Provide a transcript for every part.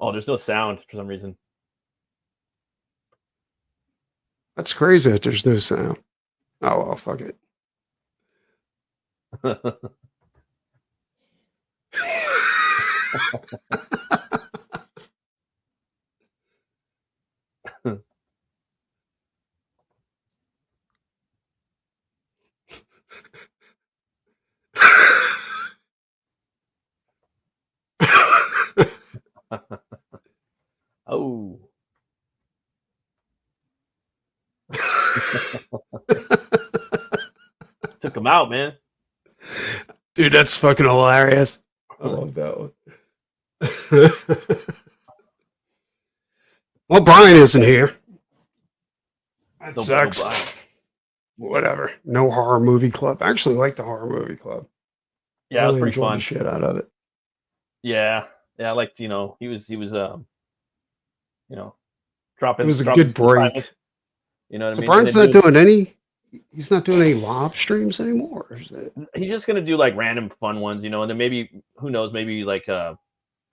Oh, there's no sound for some reason. That's crazy that there's no sound. Oh well, fuck it. Oh. Took him out, man. Dude, that's fucking hilarious. I love that one. Well, Brian isn't here. That No, sucks. Whatever. No horror movie club. I actually like the horror movie club. Yeah, I it was really pretty enjoyed fun. the shit out of it. Yeah, yeah, I liked, he was you know, It was a dropping good some time in, break. you know what I So mean? And Brian's then not doing any. He's not doing any live streams anymore. Or is it? he's just gonna do like random fun ones, and then maybe who knows, maybe like I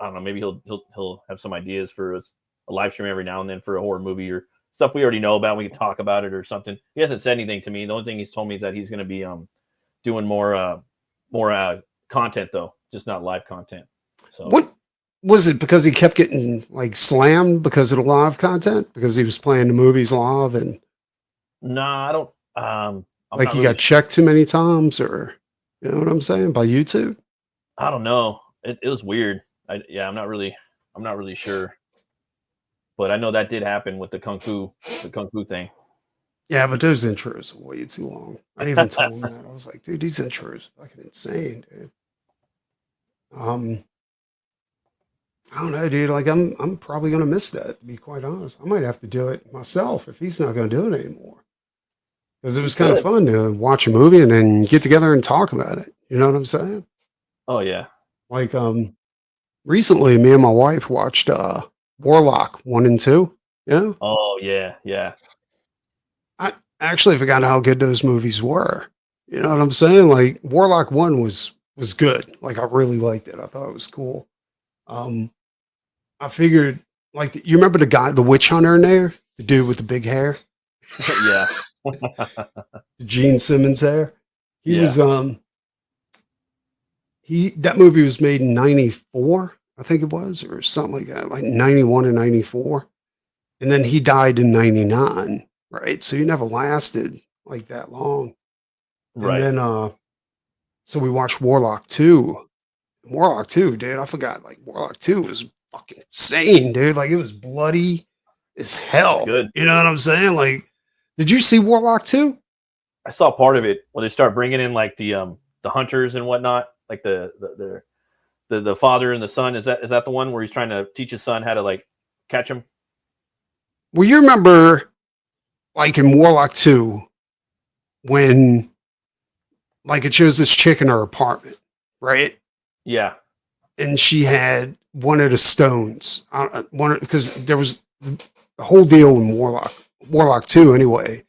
don't know, maybe he'll have some ideas for a live stream every now and then for a horror movie or stuff we already know about. We can talk about it or something. He hasn't said anything to me. The only thing he's told me is that he's gonna be doing more content though, just not live content. So What was it? Because he kept getting like slammed because of the live content because he was playing the movies live and nah, I don't. I'm like not he really. got checked too many times, or you know what I'm saying, by YouTube. I don't know. It was weird. Yeah, I'm not really sure. But I know that did happen with the kung fu thing. Yeah, but those intros are way too long. I even told him that. I was like, dude, these intros are fucking insane, dude. Um, I don't know, dude. Like, I'm probably gonna miss that. To be quite honest, I might have to do it myself if he's not gonna do it anymore. Because it You was kind of could. fun to watch a movie and then get together and talk about it. You know what I'm saying? Oh yeah. Like, recently, me and my wife watched Warlock 1 and 2. Yeah, Oh yeah, yeah. I actually forgot how good those movies were. You know what I'm saying? Like Warlock 1 was good. Like I really liked it. I thought it was cool. Um, I figured like you remember the guy, the witch hunter in there, the dude with the big hair, Yeah. the Gene Simmons hair. He Yeah. was he that movie was made in '94, I think it was, or something like that, like '91 and '94, and then he died in '99. Right, so he never lasted like that long. And Right. then so we watched Warlock 2. Warlock 2, dude, I forgot, like, Warlock 2 was fucking insane, dude, like, it was bloody as It's hell, good. you know what I'm saying? Like, did you see Warlock 2? I saw part of it when they start bringing in like the hunters and whatnot, like the father and the son. Is that the one where he's trying to teach his son how to like catch him? Well, you remember, like, in Warlock 2, when, like, it shows this chick in her apartment, right? Yeah. And she had one of the stones, because there was the whole deal in Warlock 2 anyway,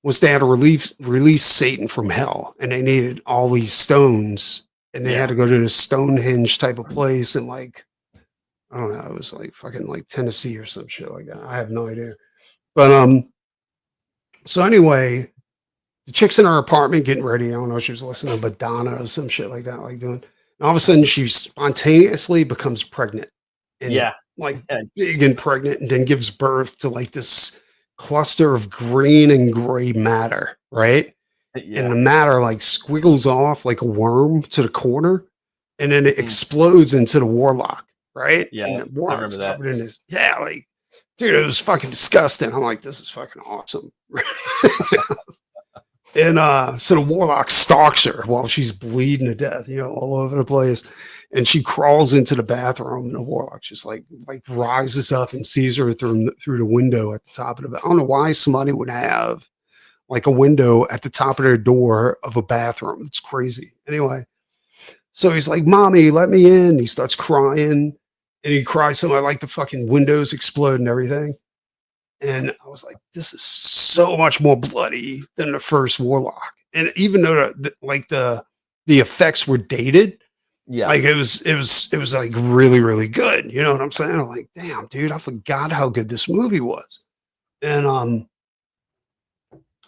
was they had to release Satan from hell, and they needed all these stones, and they Yeah. had to go to this Stonehenge type of place, and like I don't know, it was like fucking like Tennessee or some shit like that. I have no idea, but so anyway, the chick's in her apartment getting ready. I don't know, she was listening to Madonna or some shit like that, like doing. And all of a sudden, she spontaneously becomes pregnant, and Yeah. like big and pregnant, and then gives birth to like this cluster of green and gray matter, right? And Yeah. the matter like squiggles off like a worm to the corner, and then it Mm. explodes into the warlock, right? Yeah. And the I warlock's remember that. covered in this. Yeah, like, dude, it was fucking disgusting. I'm like, this is fucking awesome. And so the warlock stalks her while she's bleeding to death, you know, all over the place. And she crawls into the bathroom, and the warlock just like rises up and sees her through the window at the top of the. I don't know why somebody would have like a window at the top of their door of a bathroom. It's crazy. Anyway, so he's like, "Mommy, let me in." He starts crying, and he cries so much like the fucking windows explode and everything. And I was like, this is so much more bloody than the first Warlock. And even though like the effects were dated, Yeah. Like it was like really, really good. You know what I'm saying? I'm like, damn, dude, I forgot how good this movie was. And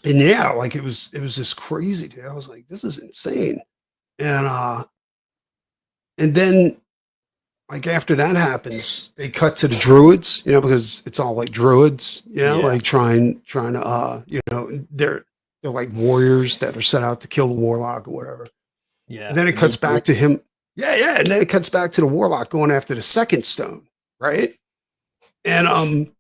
yeah, like it was just crazy, dude. I was like, this is insane. And and then like after that happens, they cut to the druids, because it's all like druids, Yeah. like trying to they're like warriors that are set out to kill the warlock or whatever. Yeah. And then it cuts back to him. Yeah, yeah. And then it cuts back to the warlock going after the second stone, right? And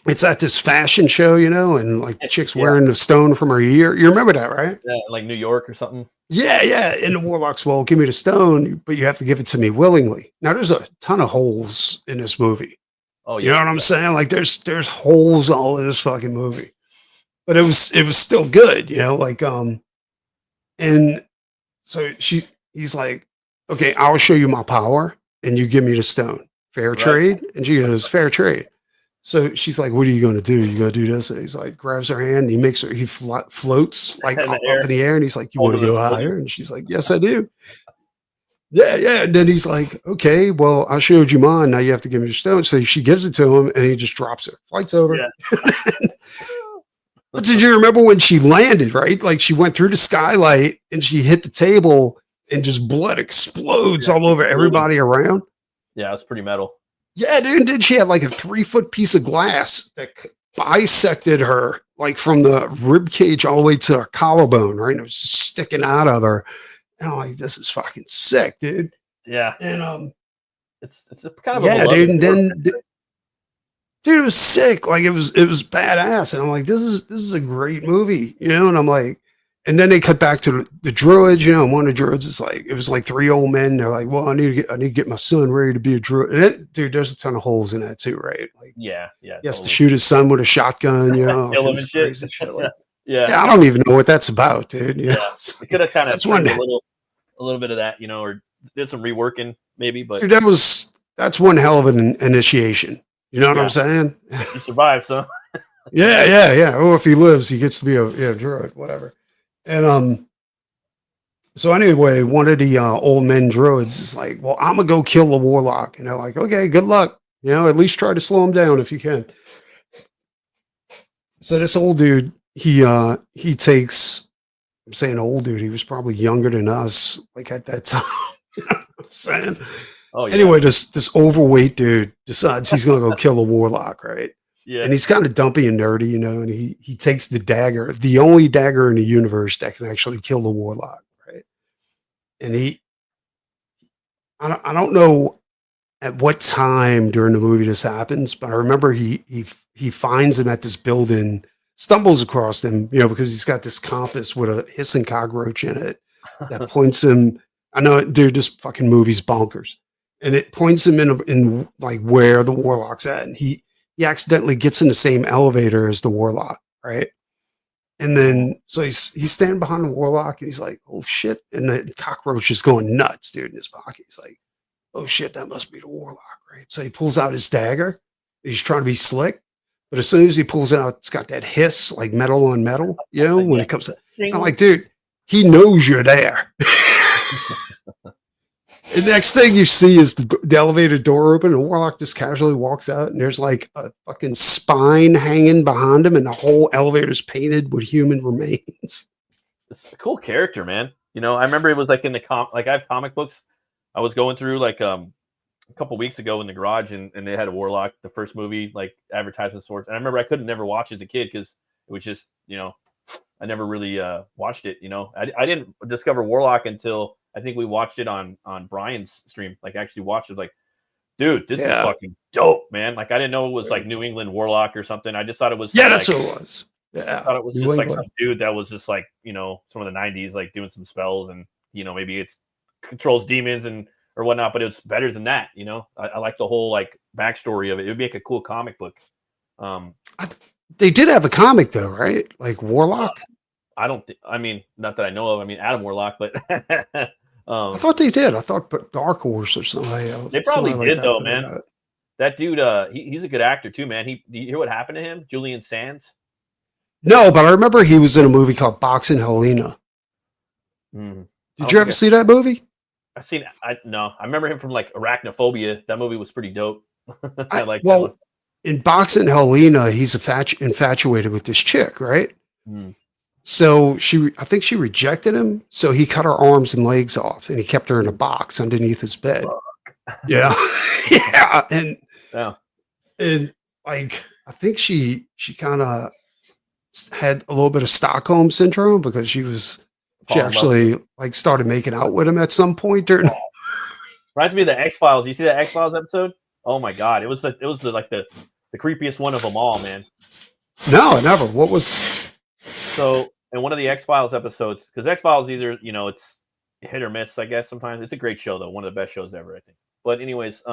it's at this fashion show, and like the chick's wearing the stone from her ear. You remember that, right? Yeah, like New York or something. Yeah, yeah. And the warlock's, well, give me the stone, but you have to give it to me willingly. Now there's a ton of holes in this movie. Oh, yeah. You know what I'm saying? Like there's holes all in this fucking movie. But it was still good, like and so he's like, okay, I'll show you my power and you give me the stone. Fair trade? And she goes, fair trade. So she's like, what are you going to do? You going to do this? And he's like, grabs her hand. And he makes her, he floats like up in the air. And he's like, you want to go higher? And she's like, yes, I do. Yeah, yeah. And then he's like, okay, well, I showed you mine. Now you have to give me the stone. So she gives it to him and he just drops her. Flight's over. Yeah. But did you remember when she landed, right? Like she went through the skylight and she hit the table and just blood explodes all over everybody around. Yeah, it's pretty metal. Yeah, dude. Then she had like a 3-foot piece of glass that bisected her, like from the rib cage all the way to her collarbone, right? And it was just sticking out of her. And I'm like, this is fucking sick, dude. Yeah. And it's kind of yeah, dude. And then dude, it was sick. Like it was badass. And I'm like, this is a great movie, And I'm like, and then they cut back to the druids, and one of the druids is like, it was like 3 old men. They're like, well, I need to get my son ready to be a druid. And dude, there's a ton of holes in that too, right? Like, yeah. He has to shoot his son with a shotgun, Kill him and shit. Like, yeah, I don't even know what that's about, dude. Yeah, we could have kind of that's one a little bit of that, or did some reworking maybe, but dude, that's one hell of an initiation. You know what I'm saying? You survive, so yeah. Or if he lives, he gets to be a druid, whatever. And so anyway, one of the old men druids is like, well, I'm gonna go kill the warlock. And they're like, okay, good luck. At least try to slow him down if you can. So this old dude, he takes, I'm saying old dude, he was probably younger than us, like at that time. You know what I'm saying? Oh, yeah. Anyway, this overweight dude decides he's gonna go kill the warlock, right? Yeah. And he's kind of dumpy and nerdy, and he takes the dagger, the only dagger in the universe that can actually kill the warlock, right? And I don't know at what time during the movie this happens, but I remember he finds him at this building, stumbles across him, because he's got this compass with a hissing cockroach in it that points him. I know, dude, this fucking movie's bonkers, and it points him in like where the warlock's at, and he accidentally gets in the same elevator as the warlock, right? And then so he's standing behind the warlock and he's like, oh shit. And the cockroach is going nuts, dude, in his pocket. He's like, oh shit, that must be the warlock, right? So he pulls out his dagger. He's trying to be slick. But as soon as he pulls it out, it's got that hiss, like metal on metal, when it comes to, I'm like, dude, he knows you're there. The next thing you see is the elevator door open and Warlock just casually walks out and there's like a fucking spine hanging behind him and the whole elevator's painted with human remains. It's a cool character, man. I remember it was like in the like I have comic books. I was going through like a couple weeks ago in the garage and they had a Warlock, the first movie, like advertisement sorts. And I remember I could never watch as a kid because it was just, I never really watched it. I didn't discover Warlock until I think we watched it on Brian's stream. Like actually watched it. Like, dude, this is fucking dope, man. Like I didn't know it was like New England Warlock or something. I just thought it was that's what it was. Yeah, I thought it was just like some dude that was just like some of the '90s, like doing some spells and maybe it's controls demons and or whatnot. But it's better than that. I like the whole like backstory of it. It would make a cool comic book. They did have a comic though, right? Like Warlock. I don't. I mean, not that I know of. I mean, Adam Warlock, but I thought they did. I thought Dark Horse or something else. They probably did though, man. That dude, he's a good actor too, man. You hear what happened to him? Julian Sands. No, but I remember he was in a movie called Boxing Helena. Did you ever see that movie? I've seen. I remember him from like Arachnophobia. That movie was pretty dope. I I, like that one. well, in Boxing Helena, he's infatuated with this chick, right? Mm. So I think she rejected him. So he cut her arms and legs off, and he kept her in a Mm. box underneath his bed. Fuck. Yeah, yeah, Yeah. and like I think she kind of had a little bit of Stockholm syndrome because she Fall in love. actually like started making out with him at some point during. Reminds me of the X Files. You see that X Files episode? Oh my god, it was the creepiest one of them all, man. No, never. What was? So in one of the X Files episodes, because X Files either it's hit or miss, I guess sometimes. It's a great show though, one of the best shows ever, I think. But anyways,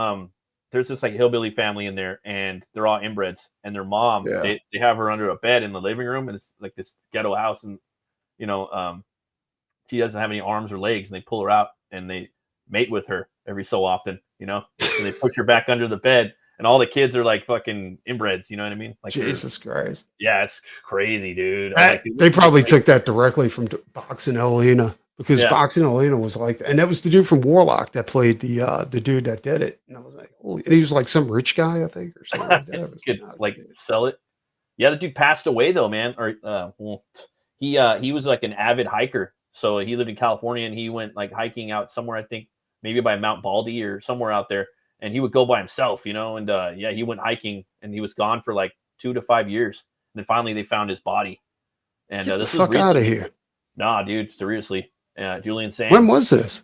there's this like hillbilly family in there, and they're all inbreds, and their mom Yeah. they have her under a bed in the living room, and it's like this ghetto house, and she doesn't have any arms or legs, and they pull her out and they mate with her every so often, and they put her back under the bed, and all the kids are like fucking inbreds, you know what I mean? Like Jesus Christ. yeah, it's crazy, dude. I'm like, dude, They probably took that directly from Boxing Helena because Yeah. Boxing Helena was like, and that was the dude from Warlock that played the dude that did it. And I was like, holy, and he was like some rich guy, I think, or something like that. It was could nuts, like dude. sell it. Yeah, the dude passed away though, man. Or well, he was like an avid hiker. So he lived in California, and he went like hiking out somewhere, I think maybe by Mount Baldy or somewhere out there. And he would go by himself, and yeah, he went hiking, and he was gone for like 2 to 5 years. And then finally they found his body. And Get the this fuck was out of recently. here. Nah, dude, seriously. Julian Sands. When was this?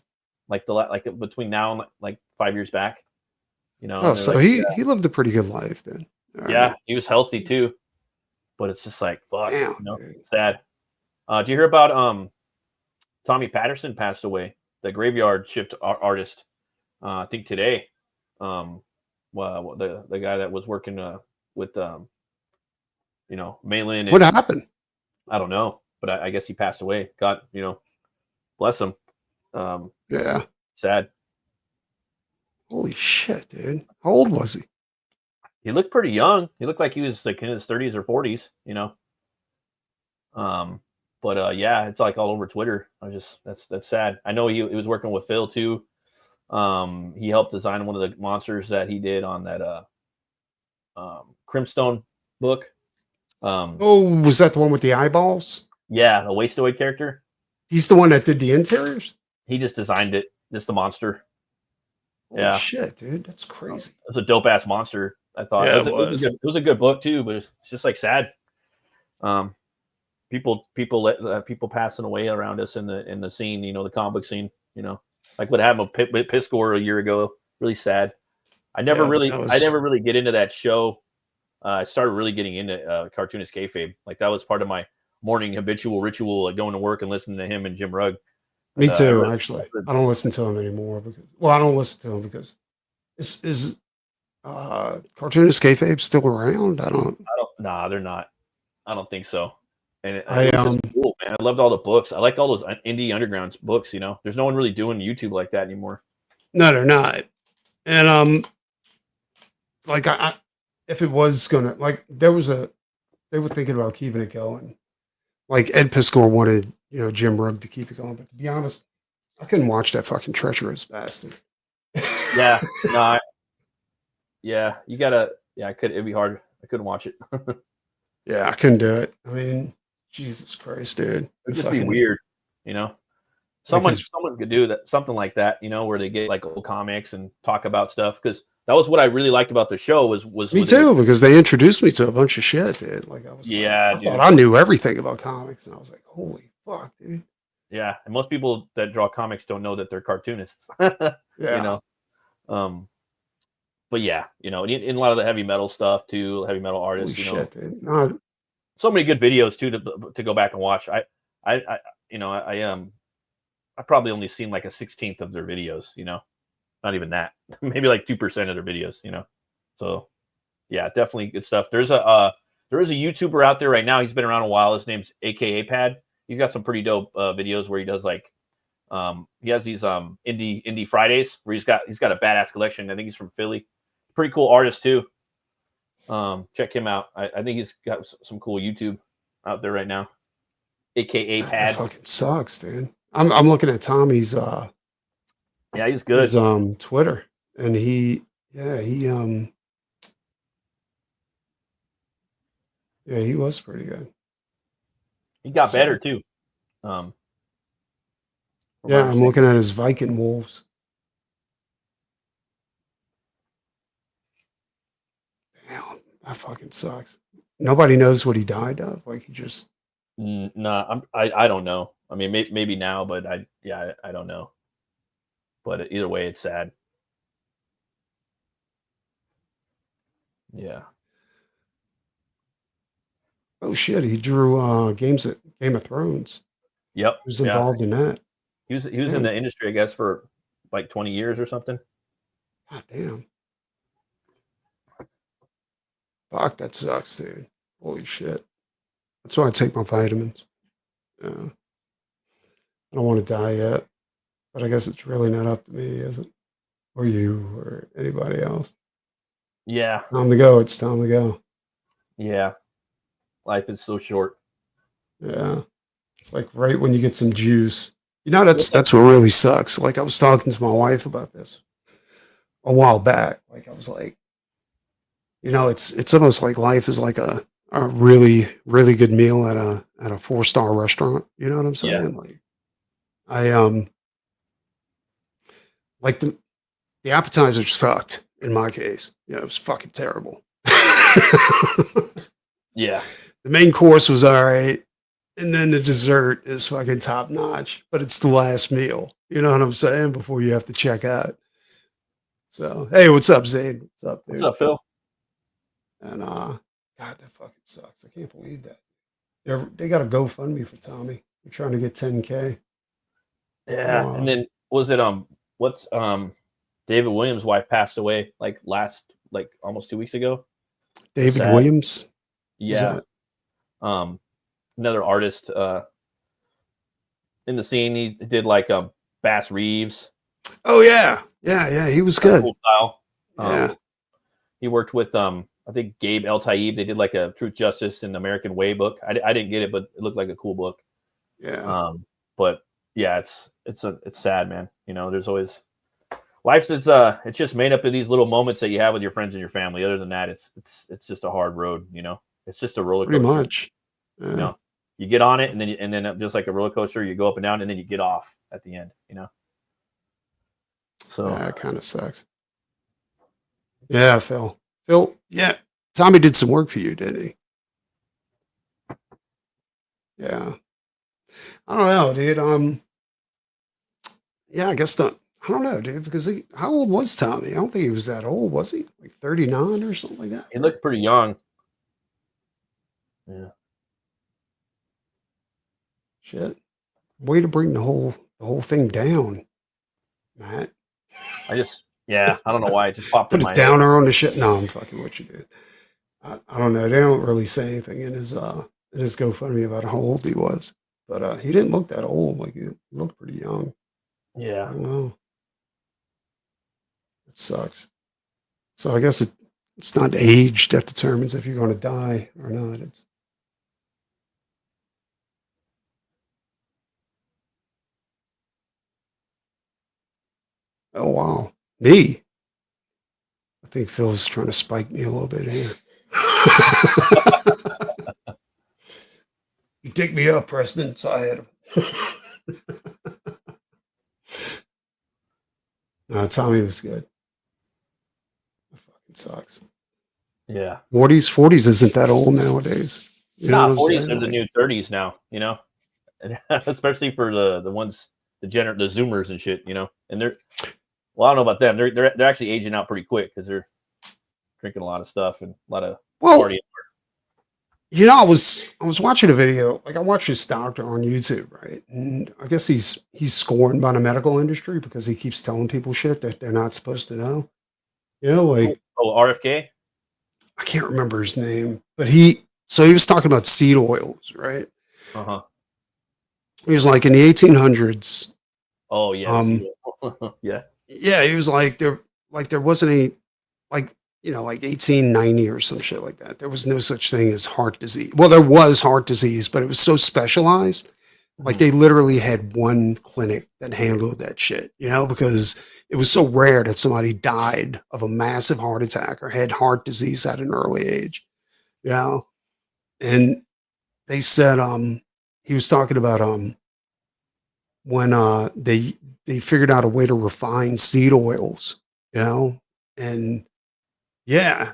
like between now and like 5 years back? Oh, and so they're like, he lived a pretty good life then. All yeah, right. he was healthy too. But it's just like fuck, Damn, dude. sad. Do you hear about Tommy Patterson passed away, the graveyard shift artist? I think today. Well, the guy that was working with Malin. What happened? I don't know, but I guess he passed away. God, bless him. Yeah. Sad. Holy shit, dude. How old was he? He looked pretty young. He looked like he was like in his 30s or 40s. But yeah, it's like all over Twitter. That's sad. I know he was working with Phil too. He helped design one of the monsters that he did on that Crimstone book. Oh, was that the one with the eyeballs? Yeah, the Wasteoid character. He's the one that did the interiors? He just designed it, just the monster. Holy Yeah. shit, dude. That's crazy. It was a dope ass monster, I thought. Yeah, it was a good book too, but it's just like sad. People passing away around us in the scene, the comic book scene, like what happened with Piscor a year ago. Really sad. I never really get into that show. I started really getting into cartoonist kayfabe. Like that was part of my morning habitual ritual, like going to work and listening to him and Jim Rugg. Me too, actually. I don't listen to him anymore I don't listen to him because is cartoonist kayfabe still around? Nah, they're not. I don't think so. And it I was just cool, man. I loved all the books. I like all those indie underground books. There's no one really doing YouTube like that anymore. No, they're not. And like I if it was gonna like they were thinking about keeping it going. Like Ed Piscor wanted, Jim Rugg to keep it going, but to be honest, I couldn't watch that fucking treacherous bastard. Yeah, no, yeah, you gotta. Yeah, it'd be hard. I couldn't watch it. Yeah, I couldn't do it. I mean, Jesus Christ, dude. It'd just be weird, Someone could do that, something like that, where they get like old comics and talk about stuff. Because that was what I really liked about the show. Was me too? Because they introduced me to a bunch of shit, dude. Like I thought I knew everything about comics, and I was like, holy fuck, dude. Yeah, and most people that draw comics don't know that they're cartoonists. Yeah. But yeah, in a lot of the heavy metal stuff too, heavy metal artists, Holy shit, dude. No, so many good videos too to go back and watch. I probably only seen like a 16th of their videos, not even that, maybe like 2% of their videos, so yeah, definitely good stuff. There is a YouTuber out there right now. He's been around a while. His name's AKA Pad. He's got some pretty dope videos where he does like, he has these indie Fridays where he's got a badass collection. I think he's from Philly. Pretty cool artist too. Check him out. I think he's got some cool YouTube out there right now. AKA Pad. that fucking sucks, dude. I'm looking at Tommy's Yeah, he's good. his Twitter, and he was pretty good. He got So better too. Um, from my yeah, I'm understanding. looking at his Viking Wolves. Damn, that fucking sucks. Nobody knows what he died of. Like he just Nah, I don't know. I mean, maybe now, but I don't know. But either way, it's sad. Yeah. oh shit, he drew games at Game of Thrones. Yep. He was Yeah. involved in that. He was in Damn, the industry, I guess, for like 20 years or something. god damn. Fuck, that sucks, dude. Holy shit. That's why I take my vitamins. Yeah. I don't want to die yet, but I guess it's really not up to me, is it? Or you or anybody else. Yeah. Time to go. It's time to go. Yeah. Life is so short. Yeah. It's like right when you get some juice. You know, that's what really sucks. Like I was talking to my wife about this a while back. Like I was like, it's almost like life is like a really, really good meal at a 4-star restaurant. You know what I'm Yeah. saying? Like I like the appetizer sucked in my case. You know, it was fucking terrible. Yeah. The main course was all right. And then the dessert is fucking top notch, but it's the last meal. You know what I'm saying? Before you have to check out. So, hey, what's up, Zane? What's up, What's dude? up, Phil? And God, that fucking sucks. I can't believe that. They got a GoFundMe for Tommy. They're trying to get 10K. Yeah. So, And then was it what's David Williams' wife passed away like almost 2 weeks ago. David Sad. Williams. Who's Yeah. that? Another artist in the scene. He did like Bass Reeves. Oh yeah, yeah. He was good. Cool style. Yeah. He worked with I think Gabe El Taib. They did like a Truth, Justice, and American Way book. I didn't get it, but it looked like a cool book. Yeah. But yeah, it's sad, man. You know, there's always life's it's just made up of these little moments that you have with your friends and your family. Other than that, it's just a hard road. You know, it's just a roller coaster. Pretty much. Yeah. You know, you get on it, and then just like a roller coaster, you go up and down, and then you get off at the end. You know, so Yeah, it kind of sucks. Yeah, Phil. Yeah. Tommy did some work for you, didn't he? Yeah. I don't know, dude. Yeah, I guess not. I don't know, dude, because how old was Tommy? I don't think he was that old, was he? Like 39 or something like that? he looked pretty young. Yeah. Shit. Way to bring the whole thing down, Matt. I don't know why it just popped in Put my a head. downer on the shit. No, I'm fucking what you did. I don't know. They don't really say anything in his GoFundMe about how old he was. But he didn't look that old. Like he looked pretty young. I Yeah. don't know. It sucks. So I guess it's not age that determines if you're going to die or not. It's oh wow, me. I think Phil's trying to spike me a little bit here. You dig me up, Preston. So I had him. No, Tommy was good. That fucking sucks. Yeah. 40s isn't that old nowadays. You know what I'm 40s saying? are the new 30s now, you know? Especially for the ones the Zoomers and shit, you know. And I don't know about them. They're actually aging out pretty quick because they're drinking a lot of stuff and a lot of partying. You know, I was watching a video. Like I watched this doctor on YouTube, right? And I guess he's scorned by the medical industry because he keeps telling people shit that they're not supposed to know. You know, like RFK? I can't remember his name, but he was talking about seed oils, right? Uh-huh. He was like in the 1800s. Oh yeah. Yeah. Yeah, he was like there wasn't any like 1890 or some shit like that. There was no such thing as heart disease. Well, there was heart disease, but it was so specialized Like they literally had one clinic that handled that shit, because it was so rare that somebody died of a massive heart attack or had heart disease at an early age, you know? And they said, he was talking about, when, they figured out a way to refine seed oils, and yeah,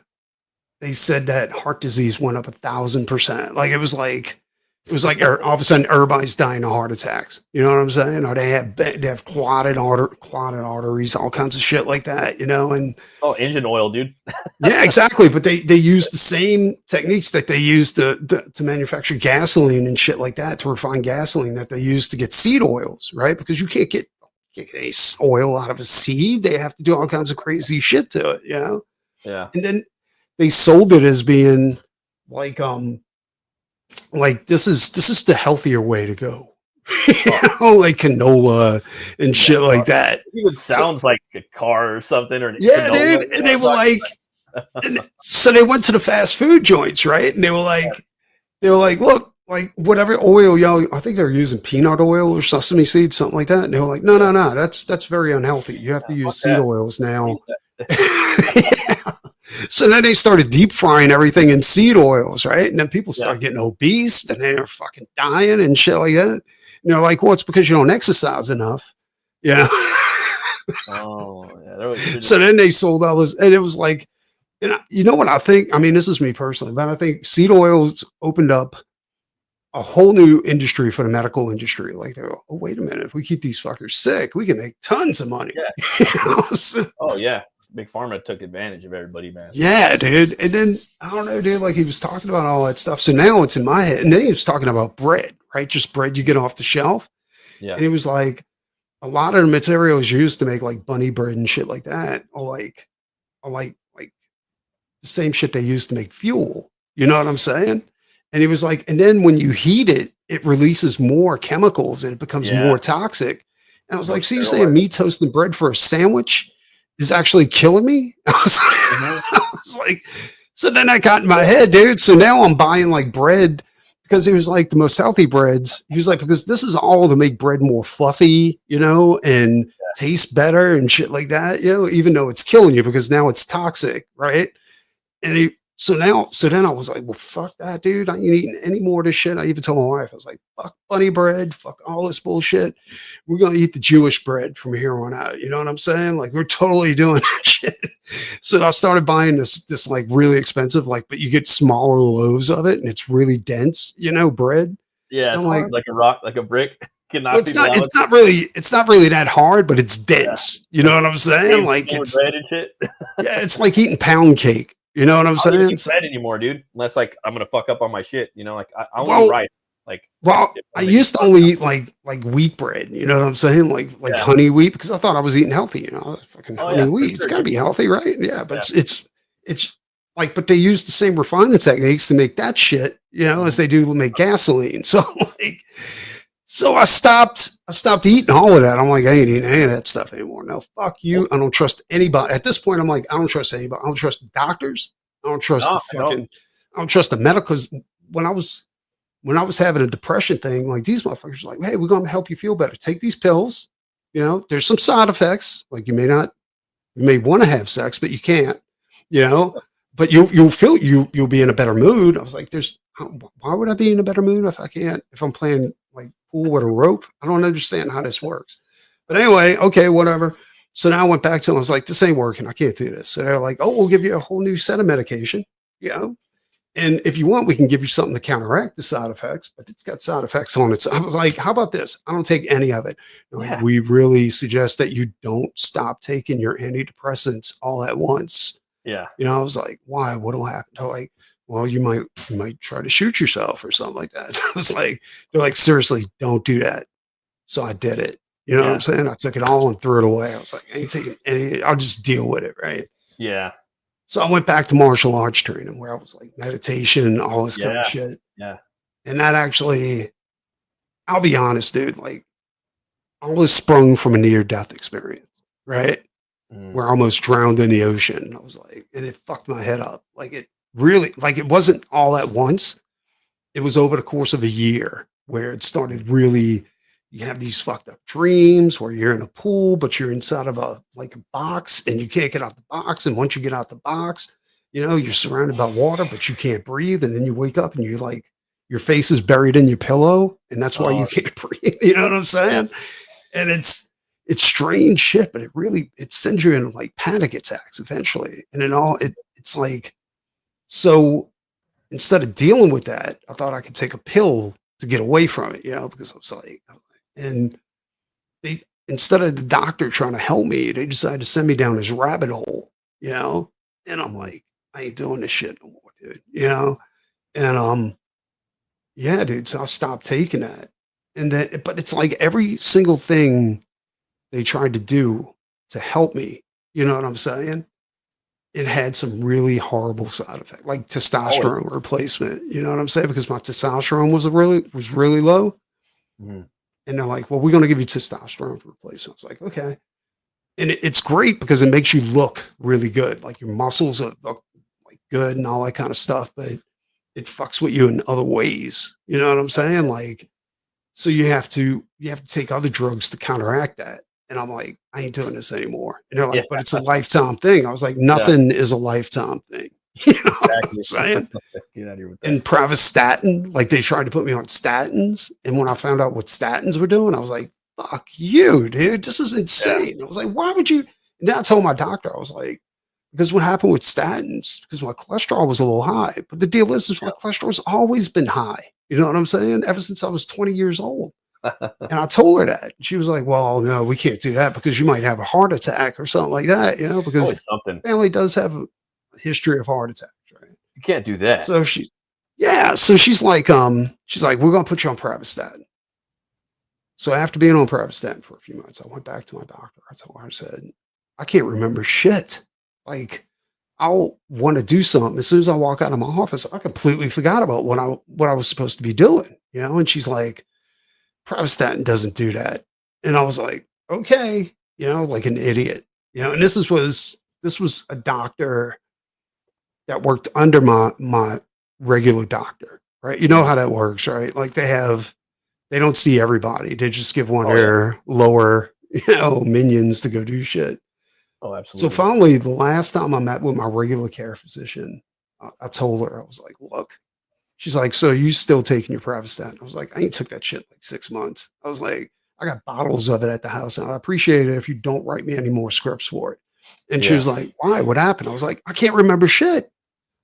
they said that heart disease went up 1,000%. Like it was like all of a sudden everybody's dying of heart attacks. You know what I'm saying? Or they have clotted arteries, all kinds of shit like that. And oh, engine oil, dude. yeah, exactly. But they use the same techniques that they use to manufacture gasoline and shit like that, to refine gasoline, that they use to get seed oils, right? Because you can't get a oil out of a seed. They have to do all kinds of crazy shit to it. Yeah. And then they sold it as being like this is the healthier way to go. Like canola and shit like that. It even sounds like a car or something, or yeah, dude. And they were like, so they went to the fast food joints, right? And they were like, look, like whatever oil y'all, I think they were using peanut oil or sesame seeds, something like that. And they were like, no, that's very unhealthy. You have to use seed oils now. So then they started deep frying everything in seed oils, right? And then people started getting obese, and they're fucking dying and shit like that. And they're like, well, it's because you don't exercise enough. Oh, yeah. So then they sold all this, and it was like, you know what I think? I mean, this is me personally, but I think seed oils opened up a whole new industry for the medical industry. Like, they're, oh, wait a minute, if we keep these fuckers sick, we can make tons of money. Yeah. Oh, yeah. Big Pharma took advantage of everybody, man. Yeah, dude. And then I don't know, dude. Like he was talking about all that stuff. So now it's in my head. And then he was talking about bread, right? Just bread you get off the shelf. Yeah. And he was like, a lot of the materials used to make like bunny bread and shit like that, or like the same shit they used to make fuel. You know what I'm saying? And he was like, and then when you heat it, it releases more chemicals and it becomes more toxic. And I was like, so you're saying me toasting bread for a sandwich is actually killing me? I was like, so then I got in my head, dude. So now I'm buying like bread, because he was like the most healthy breads. He was like, because this is all to make bread more fluffy, and taste better and shit like that, even though it's killing you because now it's toxic, right? And so then I was like, well, fuck that, dude. I ain't eating any more of this shit. I even told my wife, I was like, fuck bunny bread, fuck all this bullshit. We're going to eat the Jewish bread from here on out. You know what I'm saying? Like, we're totally doing that shit. So I started buying this like really expensive, but you get smaller loaves of it and it's really dense, bread. Yeah. It's like a rock, like a brick. It's not really that hard, but it's dense. Yeah. You know what I'm saying? Like it's bread and shit. Yeah, it's like eating pound cake. You know what I'm saying? I don't eat bread anymore, dude. Unless like I'm gonna fuck up on my shit. Like I only eat rice. I used to only eat like wheat bread. You know what I'm saying? Like honey wheat, because I thought I was eating healthy. Fucking honey wheat. It's got to be healthy, right? Yeah, but it's like, but they use the same refinement techniques to make that shit, as they do to make gasoline. So so I stopped eating all of that. I'm like, I ain't eating any of that stuff anymore. No, fuck you. I don't trust anybody. At this point, I'm like, I don't trust anybody. I don't trust doctors. I don't trust I don't trust the medical. When I was having a depression thing, like these motherfuckers are like, hey, we're going to help you feel better. Take these pills. There's some side effects. Like you may want to have sex, but you can't, but you'll be in a better mood. I was like, why would I be in a better mood if I'm playing like pool with a rope? I don't understand how this works. But anyway, okay, whatever. So now I went back to them. I was like, this ain't working. I can't do this. So they're like, oh, we'll give you a whole new set of medication, and if you want, we can give you something to counteract the side effects, but it's got side effects on it. So I was like, how about this? I don't take any of it. Like, we really suggest that you don't stop taking your antidepressants all at once. Yeah. I was like, why? What'll happen? They're like, well, you might try to shoot yourself or something like that. I was like, they're like, seriously, don't do that. So I did it. You know what I'm saying? I took it all and threw it away. I was like, I ain't taking any, I'll just deal with it. Right. Yeah. So I went back to martial arts training, where I was like meditation, all this kind of shit. Yeah. And that actually, I'll be honest, dude, like all this sprung from a near death experience, right? Where I almost drowned in the ocean. I was like, and it fucked my head up. Like it really, like it wasn't all at once. It was over the course of a year, where it started really. You have these fucked up dreams where you're in a pool, but you're inside of a like a box and you can't get out the box. And once you get out the box, you're surrounded by water, but you can't breathe. And then you wake up and you're like, your face is buried in your pillow, and that's why you Oh, can't breathe. You know what I'm saying? And it's strange shit, but it sends you into like panic attacks eventually. And it's like, so instead of dealing with that, I thought I could take a pill to get away from it, because I was like, and they, instead of the doctor trying to help me, they decided to send me down this rabbit hole, and I'm like, I ain't doing this shit no more, dude, and yeah, dude, so I stopped taking that. And then, but it's like every single thing they tried to do to help me, you know what I'm saying? It had some really horrible side effects, like always. testosterone replacement. You know what I'm saying? Because my testosterone was really low. Mhm. And they're like, well, we're going to give you testosterone replacement. I was like, okay. And it's great because it makes you look really good. Like your muscles are look like good and all that kind of stuff, but it fucks with you in other ways. You know what I'm saying? Like, so you have to take other drugs to counteract that. And I'm like, I ain't doing this anymore. And they're Yeah, like, but it's a lifetime thing. I was like, yeah, nothing is a lifetime thing. You know what I'm exactly. saying? Get out of here with that. And pravastatin, like they tried to put me on statins. And when I found out what statins were doing, I was like, fuck you, dude. This is Yeah. insane. I was like, why would you? And then I told my doctor, I was like, because what happened with statins, because my cholesterol was a little high. But the deal is my cholesterol's always been high. You know what I'm saying? Ever since I was 20 years old. And I told her that. She was like, well, no, we can't do that because you might have a heart attack or something like that, because Always something. family does have a history of heart attacks, right? You can't do that. So she's like, we're gonna put you on pravastatin. So after being on pravastatin for a few months, I went back to my doctor. I told her, I said, I can't remember shit. Like, I'll want to do something. As soon as I walk out of my office, I completely forgot about what I was supposed to be doing, And she's like, pravastatin doesn't do that. And I was like, okay, like an idiot, and this was a doctor that worked under my regular doctor, right? You know Mhm. how that works, right? Like they don't see everybody. They just give one of Oh yeah. their lower, minions to go do shit. Oh, So absolutely. finally, the last time I met with my regular care physician, I told her, I was like, look, she's like, so you still taking your pravastatin? I was like, I ain't took that shit like 6 months. I was like, I got bottles of it at the house, and I appreciate it if you don't write me any more scripts for it. And she Yeah. was like, why? What happened? I was like, I can't remember shit.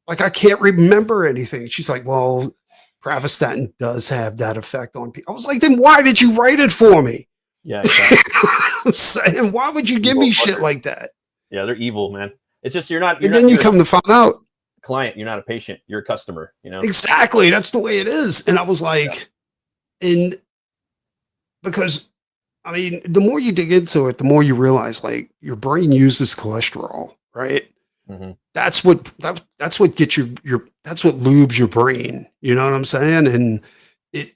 Like, I can't remember anything. She's like, well, pravastatin does have that effect on people. I was like, then why did you write it for me? Yeah, exactly. I'm saying, why would you give Evil me shit fuckers. like that? Yeah, they're evil, man. It's just you're not And then you you're a come to find out, client, you're not a patient, you're a customer. exactly, that's the way it is. And I was Yeah. like, and because I mean, the more you dig into it, the more you realize like your brain uses cholesterol, right? Hmm. That's what gets your that's what lubes your brain. You know what I'm saying? And it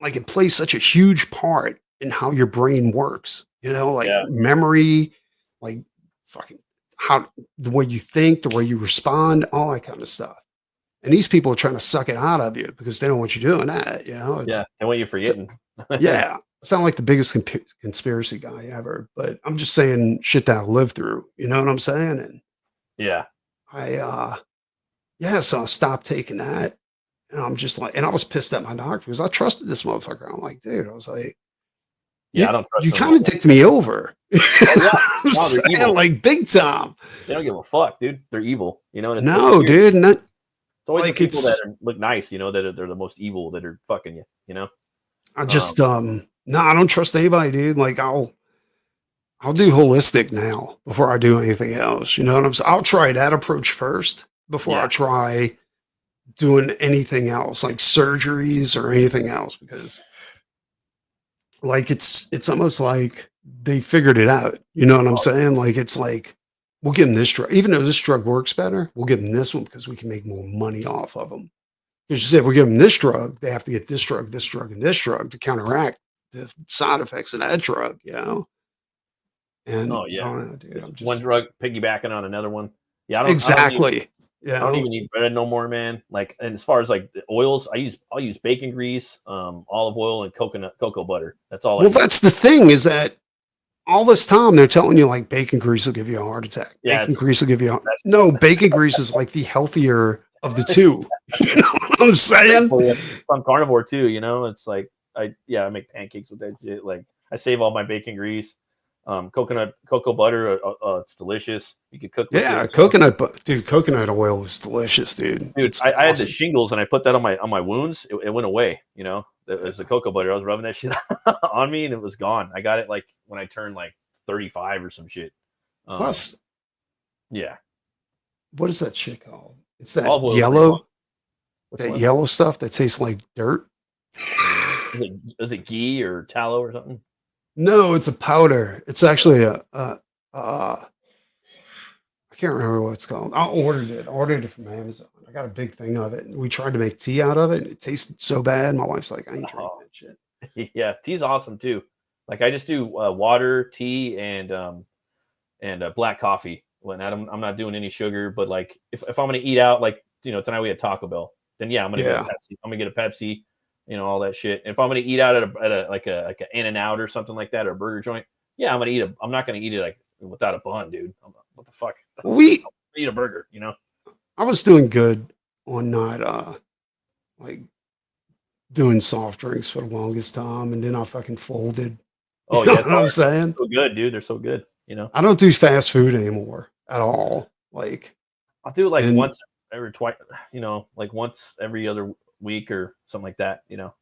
it plays such a huge part in how your brain works. Like Yeah. memory, like fucking how the way you think, the way you respond, all that kind of stuff. And these people are trying to suck it out of you because they don't want you doing that. Yeah. And what you It's forgetting? yeah. I sound like the biggest conspiracy guy ever, but I'm just saying shit that I lived through. You know what I'm saying? And Yeah. I, yeah, so I stopped taking that. And I'm just like, and I was pissed at my doctor because I trusted this motherfucker. I'm like, dude, I was like, Yeah. you, I don't trust you them no kind of more. dicked me over. Oh yeah. I'm No, they're saying evil. like big time. They don't give a fuck, dude. They're evil. And it's No, weird. dude. Not It's always the like people that it's, look nice, they're the most evil that are fucking you. I Um, just, no, I don't trust anybody, dude. Like I'll do holistic now before I do anything else. You know what I'm saying? I'll try that approach first before I yeah. try doing anything else like surgeries or anything else because like it's almost like they figured it out. You know what I'm Oh, saying? Like it's like we'll give them this drug, even though this drug works better. We'll give them this one because we can make more money off of them. Because you said if we give them this drug, they have to get this drug, and this drug to counteract the side effects of that drug. And oh I yeah. don't know, dude. Just I'm one just drug piggybacking on another one. Yeah, I don't need exactly. You I don't know? even eat bread no more, man. Like, and as far as like the oils, I'll use bacon grease, olive oil, and cocoa butter. That's all I Well, use. that's the thing is that all this time they're telling you like bacon grease will give you a heart attack. Yeah, Bacon grease will give you a that's no, bacon grease is like the healthier of the two. You know what I'm great saying? for you. I'm carnivore too, you know. It's like I make pancakes with that shit. Like I save all my bacon grease, cocoa butter. It's delicious. You can cook with Yeah, it. You know? dude, coconut oil is delicious, dude. Dude, It's I had the awesome. shingles and I put that on my wounds. It went away. You know, it was the cocoa butter. I was rubbing that shit on me and it was gone. I got it like when I turned like 35 or some shit. Um, Plus, yeah, what is that shit called? It's olive oil is pretty bomb. Which that one? yellow stuff that tastes like dirt. Is it ghee or tallow or something? No, it's a powder. It's actually uh, I can't remember what it's called. I ordered it. I ordered it from Amazon. I got a big thing of it. And we tried to make tea out of it. And it tasted so bad. My wife's like, I ain't drinking Oh, that shit. yeah, tea's awesome too. Like I just do water, tea, and black coffee. When I'm not doing any sugar, but like if I'm gonna eat out, like tonight we had Taco Bell, then yeah, I'm gonna get a Yeah. Pepsi. I'm gonna get a Pepsi, all that shit. If I'm gonna eat out at a like a In and Out or something like that or a burger joint, yeah, I'm not gonna eat it like without a bun, dude. What the fuck? Well, we Eat a burger, you know? I was doing good on not like doing soft drinks for the longest time and then I fucking folded. You Oh know yeah, what it's I'm hard. saying? So good, dude. They're so good. You know, I don't do fast food anymore at all. Like I'll do it like and once every twice, like once every other week or something like that. You know.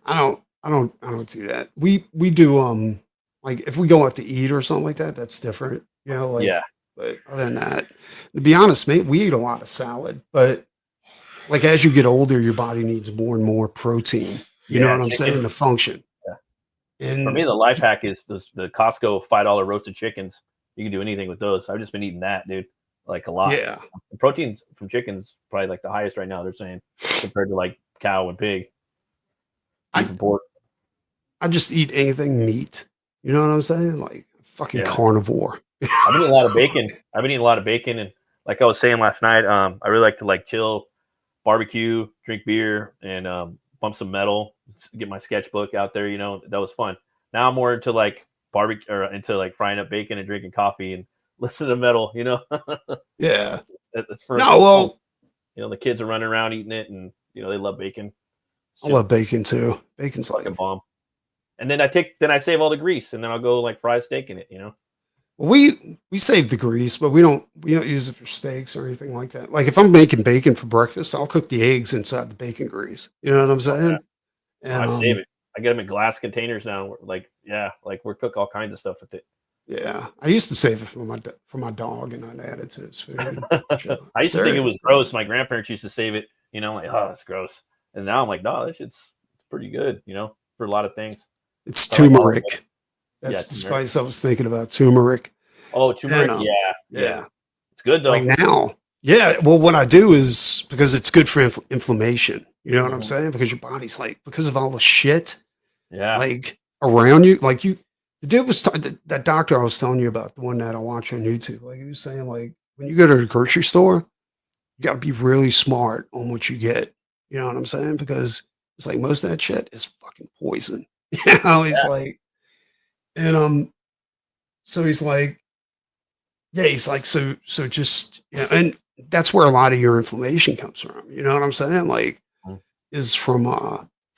I don't do that. We do like if we go out to eat or something like that, that's different. You know, Yeah. like but other than that, to be honest, mate, we eat a lot of salad, but like as you get older, your body needs more and more protein. You know Yeah, what I'm saying? chicken. To function. Yeah. For me, And the life hack is the Costco $5 roasted chickens. You can do anything with those. I've just been eating that, dude, like a lot. yeah, The proteins from chickens probably like the highest right now. They're saying compared to like cow and pig, beef I and pork. I just eat anything meat. You know what I'm saying? Like fucking Yeah, carnivore. I've been eating a lot of bacon. I've been eating a lot of bacon, and like I was saying last night, I really like to like chill, barbecue, drink beer, and bump some metal. Get my sketchbook out there. That was fun. Now I'm more into like barbecue or into like frying up bacon and drinking coffee and listen to metal. Yeah. It's for No, it's fun. well, The kids are running around eating it, and they love bacon. It's I just love bacon too. Bacon's fucking like bomb. And then I save all the grease, and then I'll go like fry a steak in it. we save the grease, but we don't use it for steaks or anything like that. Like if I'm making bacon for breakfast, I'll cook the eggs inside the bacon grease. You know what I'm Oh yeah, saying? And I save it. I get them in glass containers now. Like yeah, like we cook all kinds of stuff with it. yeah, I used to save it for my dog, and I'd add it to his food. Shit. I used to think it Serious, was man. gross. My grandparents used to save it. Like oh, it's gross. And now I'm like, no, this shit's it's pretty good. For a lot of things. It's I like olive oil. turmeric. Yeah, That's the turmeric. spice I was thinking about. Turmeric. Oh, And turmeric. Yeah, yeah. yeah, It's good like though. now, yeah. Well, what I do is because it's good for inflammation. You know what I'm Mhm. saying? Because your body's like because of all the shit Yeah. like around you, like you. The dude was that doctor I was telling you about, the one that I watch on YouTube. Like he was saying, like when you go to the grocery store, you got to be really smart on what you get. You know what I'm saying? Because it's like most of that shit is fucking poison. He's like, and so he's like, yeah, he's like, so just and that's where a lot of your inflammation comes from. You know what I'm saying? Like, Mhm. is from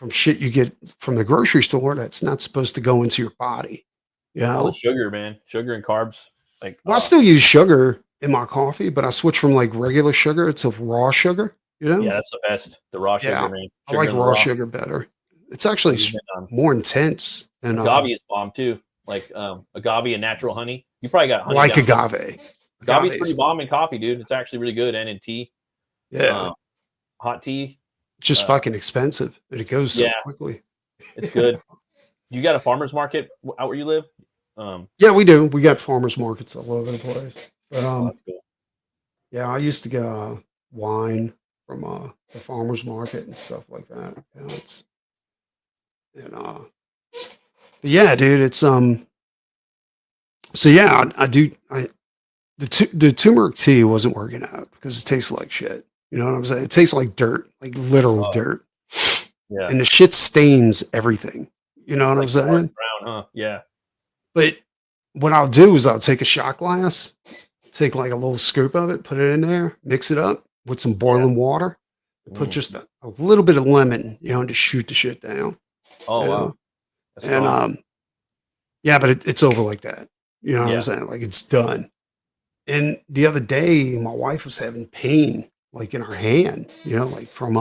shit you get from the grocery store that's not supposed to go into your body. You All the know? sugar, man. Sugar and carbs. Like, Well, I still use sugar in my coffee, but I switch from like regular sugar to raw sugar. You yeah, know? that's the best. The raw sugar, Yeah, man. I Sugar like in the raw raw. sugar better. It's actually I'm using more intense than agave is bomb too. Like agave and natural honey. You probably got honey like down. agave. Agave is Agave pretty is bomb in coffee, dude. It's actually really good and in tea. yeah, Um, hot tea. it's just Uh, fucking expensive, and it goes so yeah, quickly. it's good. You got a farmer's market out where you live? Um, Yeah, we do. We got farmers markets all over the place. But oh, that's cool. yeah, I used to get wine from the farmers market and stuff like that. It's and but yeah, dude, it's so yeah, I do the turmeric tea wasn't working out because it tastes like shit. You know what I'm saying? It tastes like dirt, like literal Oh, dirt, yeah. and the shit stains everything. You know what I'm Like dark saying? brown, huh? Yeah. But what I'll do is I'll take a shot glass, take like a little scoop of it, put it in there, mix it up with some Yeah. boiling water, and put Mm. just a little bit of lemon, you know, and just shoot the shit down. Oh You wow. know, That's and strong. yeah, but it's over like that. You know what I'm Yeah. saying? Like it's done. And the other day, my wife was having pain, like in her hand, you know, like from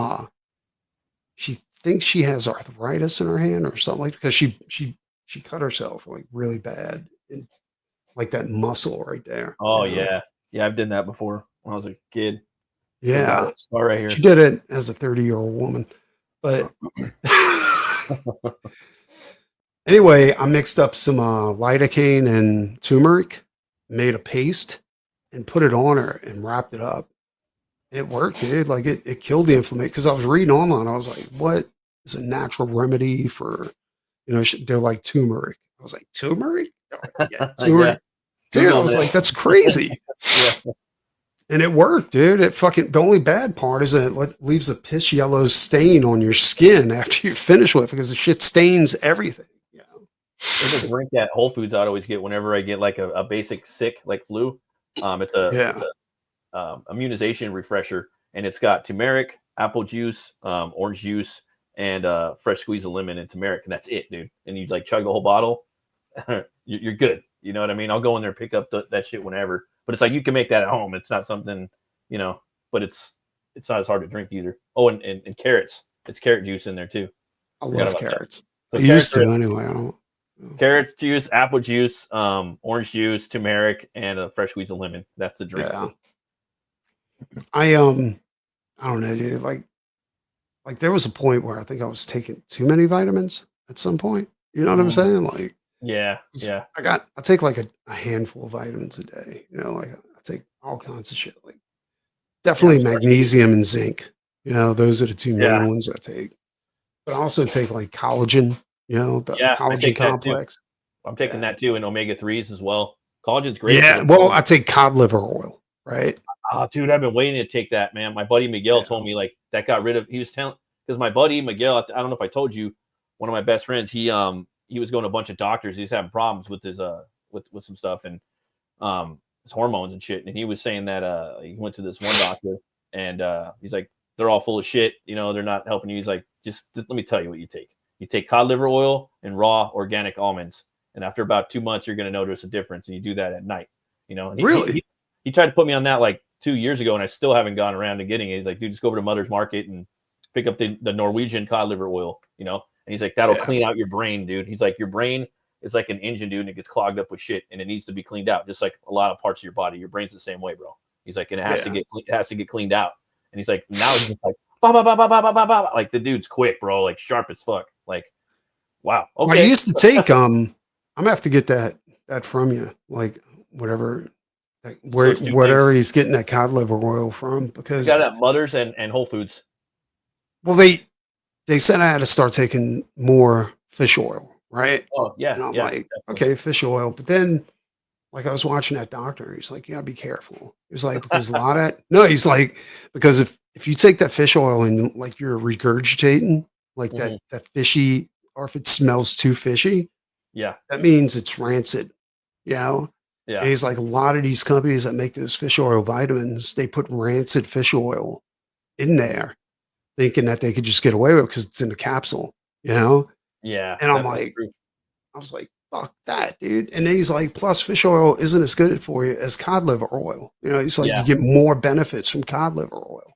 she thinks she has arthritis in her hand or something like because she cut herself like really bad and like that muscle right there. Oh You know? yeah. Yeah, I've done that before when I was a kid. Still got Yeah, a scar right she here. did it as a 30-year-old woman. But anyway, I mixed up some lidocaine and turmeric, made a paste, and put it on her and wrapped it up. It worked, dude. Like it killed the inflammation. Because I was reading online, I was like, "What is a natural remedy for?" You know, they're like turmeric. I was like, "Turmeric? They're like, yeah, Yeah. turmeric." Dude, I Googling was it. like, "That's crazy," Yeah. and it worked, dude. It fucking. The only bad part is that leaves a piss yellow stain on your skin after you finish with it because the shit stains everything. You know? There's a drink at Whole Foods I'd always get whenever I get like a basic sick like flu. It's Yeah. a immunization refresher, and it's got turmeric, apple juice, orange juice, and fresh squeeze of lemon and turmeric, and that's it, dude. And you like chug the whole bottle, you're good. You know what I mean? I'll go in there and pick up that shit whenever. But it's like you can make that at home. It's not something, you know, but it's not as hard to drink either. Oh, and carrots. It's carrot juice in there too. I Forgot love about that. carrots. I So used to anyway. I don't. carrots juice, apple juice, orange juice, turmeric, and a fresh squeeze of lemon. That's the drink. Yeah. I I don't know, dude. Like there was a point where I think I was taking too many vitamins at some point. You know what I'm Mm, saying? Like yeah, yeah, I take like a handful of vitamins a day. You know, like I take all kinds of shit. Like yeah. I'm definitely starting to get magnesium and zinc. You know, those are the two yeah, main ones I take. But I also take like collagen. You know, the yeah. I collagen take that too. complex. I'm taking Yeah, that too, and omega threes as well. Collagen's great for yeah. the Well, bones. I take cod liver oil. Right. Oh, dude, I've been waiting to take that, man. My buddy Miguel Yeah. told me like that got rid of. He was telling because my buddy Miguel, I don't know if I told you, one of my best friends. He was going to a bunch of doctors. He's having problems with his with some stuff and his hormones and shit. And he was saying that he went to this one doctor and he's like they're all full of shit. You know, they're not helping you. He's like just let me tell you what you take. You take cod liver oil and raw organic almonds, and after about 2 months, you're going to notice a difference. And you do that at night. You know, and Really? he tried to put me on that like 2 years ago, and I still haven't gone around to getting it. He's like, dude, just go over to Mother's Market and pick up the Norwegian cod liver oil, you know? And he's like, that'll Yeah. clean out your brain, dude. He's like, your brain is like an engine, dude, and it gets clogged up with shit, and it needs to be cleaned out, just like a lot of parts of your body. Your brain's the same way, bro. He's like, and Yeah. it has to get cleaned out. And he's like, now he's just like, bah, bah, bah, bah, bah, bah, bah, bah. Like the dude's quick, bro, like sharp as fuck. Like, wow, Well, I okay. used to take I'm gonna have to get that from you, like whatever, like So where it's two things. whatever he's getting that cod liver oil from, I got because it at Mother's and Whole Foods. well they said I had to start taking more fish oil, right? Oh yeah, And I'm yeah, like, definitely. okay, fish oil, but then like I was watching that doctor, he's like, you gotta be careful. He's like, because a lot of no, he's like, because if you take that fish oil and like you're regurgitating like Hmm. that fishy, or if it smells too fishy, Yeah, that means it's rancid, you know? And yeah. he's like, a lot of these companies that make those fish oil vitamins, they put rancid fish oil in there, thinking that they could just get away with it because it's in a capsule, you know? Yeah, And I'm that's like, true. I was like, fuck that, dude. And then he's like, plus fish oil isn't as good for you as cod liver oil. You know, he's like, you Yeah, get more benefits from cod liver oil.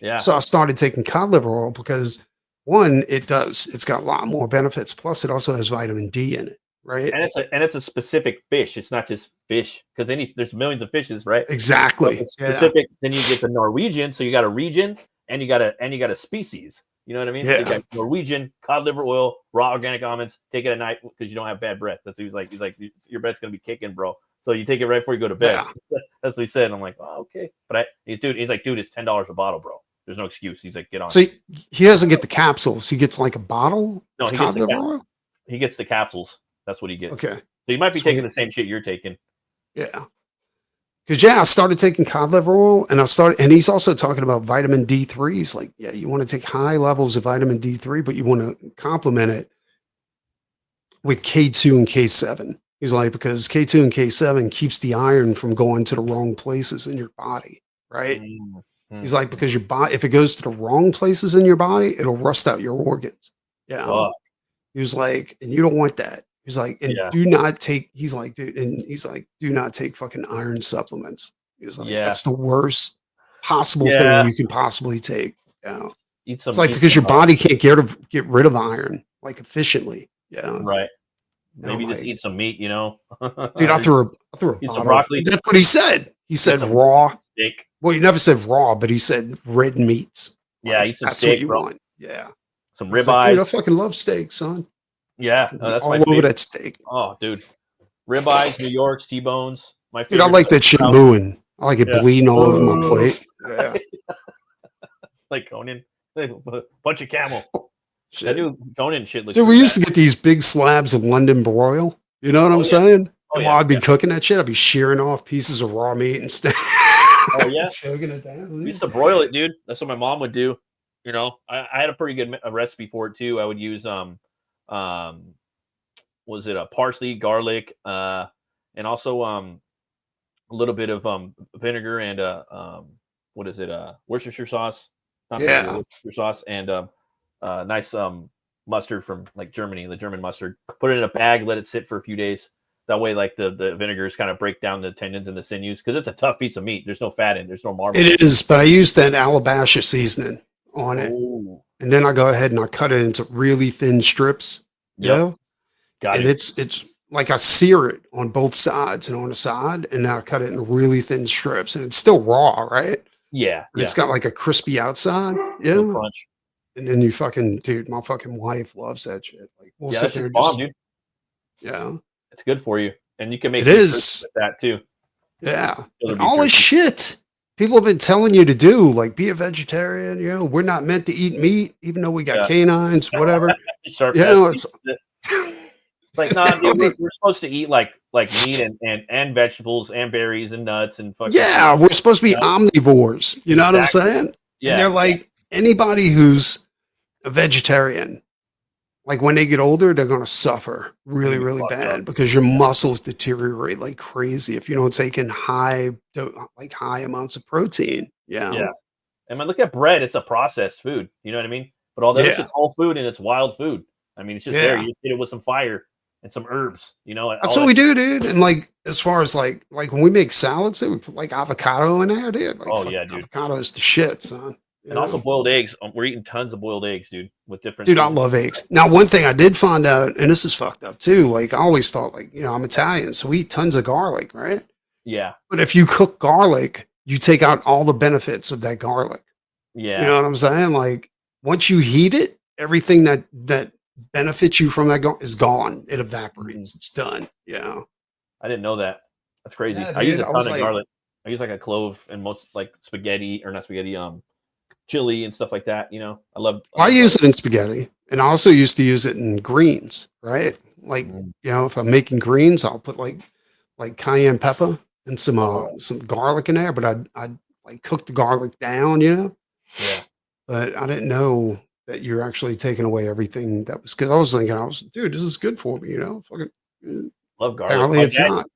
yeah, So I started taking cod liver oil because one, it's got a lot more benefits. Plus it also has vitamin D in it, right? and it's a specific fish. It's not just fish because there's millions of fishes, right? So Exactly. it's Yeah. specific. Then you get the Norwegian. So you got a region and you got a species. You know what I mean? So you Yeah. got Norwegian cod liver oil, raw organic almonds. Take it at night because you don't have bad breath. That's what he's like your breath's gonna be kicking, bro. So you take it right before you go to bed. Yeah. That's what he said. And I'm like, oh, okay. But he's like, dude, it's $10 a bottle, bro. There's no excuse. He's like, get on So it. he doesn't get the capsules. He gets like a bottle No, of cod liver oil. he gets the capsules. That's what he gets. Okay. So you might be taking Sweet. the same shit you're taking. Yeah. Because I started taking cod liver oil, and he's also talking about vitamin D3. He's like, yeah, you want to take high levels of vitamin D3, but you want to complement it with K2 and K7. He's like, because K2 and K7 keeps the iron from going to the wrong places in your body, right? Mm, He's like, because your body, if it goes to the wrong places in your body, it'll rust out your organs. Yeah. fuck. He was like, and you don't want that. He's like, and Yeah. do not take, he's like, dude, and he's like, do not take fucking iron supplements. He was like, Yeah. that's the worst possible thing Yeah. you can possibly take. Yeah. Eat It's some. like Eat because some. your body can't get rid of iron like efficiently. Yeah. Right. And I'm Maybe just like, eat some meat. You know. dude, I threw a Eat some bottle of, broccoli. that's what he said. He Eat said some raw. steak. Well, he never said raw, but he said red meats. Yeah. Like, Eat some that's what steak, you bro. want. Yeah. Some I was like, dude, I ribeyes. fucking love steak, son. Yeah. Fucking be That's all my over favorite. that steak. Oh, dude. Ribeyes, New York's, T-bones. My Dude, I favorite. like that shit mooing. I like it Yeah. bleeding all over my plate. Yeah. Like Conan. Bunch of camel. That Shit. new Conan shit looks. Dude, we pretty used to get these big slabs of London broil. You know what I'm yeah. saying? Oh, And yeah. while I'd be Yeah. cooking that shit, I'd be shearing off pieces of raw meat instead. Oh yeah. Choking it down. We used to broil it, dude. That's what my mom would do. You know, I had a pretty good recipe for it too. I would use was it a parsley, garlic, and also a little bit of vinegar and what is it? Worcestershire sauce, not vinegar, Yeah. Worcestershire sauce, and nice mustard from like Germany, the German mustard. Put it in a bag, let it sit for a few days. That way, like the vinegars kind of break down the tendons and the sinews because it's a tough piece of meat. There's no fat in, there's no marble. It is, but I used that alabaster seasoning on it. Oh, And then I go ahead and I cut it into really thin strips. You yep. know? Got And it. it's like I sear it on both sides and on the side, and then I cut it in really thin strips, and it's still raw, right? Yeah, But yeah. it's got like a crispy outside, yeah. No crunch. And then you fucking, dude, my fucking wife loves that shit. Like we'll Yeah, sit that's there just and bomb, just, dude. yeah, It's good for you, and you can make it beef jerky is, with that too. yeah. Other And beef all this jerky. shit people have been telling you to do, like be a vegetarian. You know, we're not meant to eat meat, even though we got Yeah. canines, whatever. Sharp You ass know, piece it's of shit. Like, nah, dude, we're supposed to eat like meat and vegetables and berries and nuts and fucking yeah, we're supposed to be you know? omnivores. You know what I'm Exactly. saying? Yeah. And they're like, anybody who's a vegetarian, like when they get older, they're going to suffer really, You're really fucked bad up. because your muscles deteriorate like crazy if you don't take in high amounts of protein. Yeah. Yeah. I mean, look at bread. It's a processed food. You know what I mean? But all the other Yeah. shit's whole food and it's wild food. I mean, it's just there. Yeah. You just get it with some fire and some herbs. You know, That's all what we that. do, dude. And like, as far as like when we make salads, we put like avocado in there, dude. Like, Oh fucking yeah, dude. avocado is the shit, son. You And also know? boiled eggs. We're eating tons of boiled eggs, dude, with different Dude, I seasonings. love eggs. Now, one thing I did find out, and this is fucked up too. Like, I always thought, like, you know, I'm Italian, so we eat tons of garlic, right? Yeah. But if you cook garlic, you take out all the benefits of that garlic. Yeah. You know what I'm saying? Like, once you heat it, everything that benefits you from that is gone. It evaporates. It's done. You know? I didn't know that. That's crazy. Yeah, I use dude, a I ton was of like- garlic. I use like a clove and most like spaghetti or not spaghetti, chili and stuff like that. You know, I love use it in spaghetti, and I also used to use it in greens, right? Like, Mhm. you know, if I'm making greens, I'll put like cayenne pepper and some garlic in there, but I'd like cook the garlic down, you know. Yeah. But I didn't know that you're actually taking away everything that was, because I was thinking, dude, this is good for me, you know. Fucking, Love garlic. apparently My it's dad- not.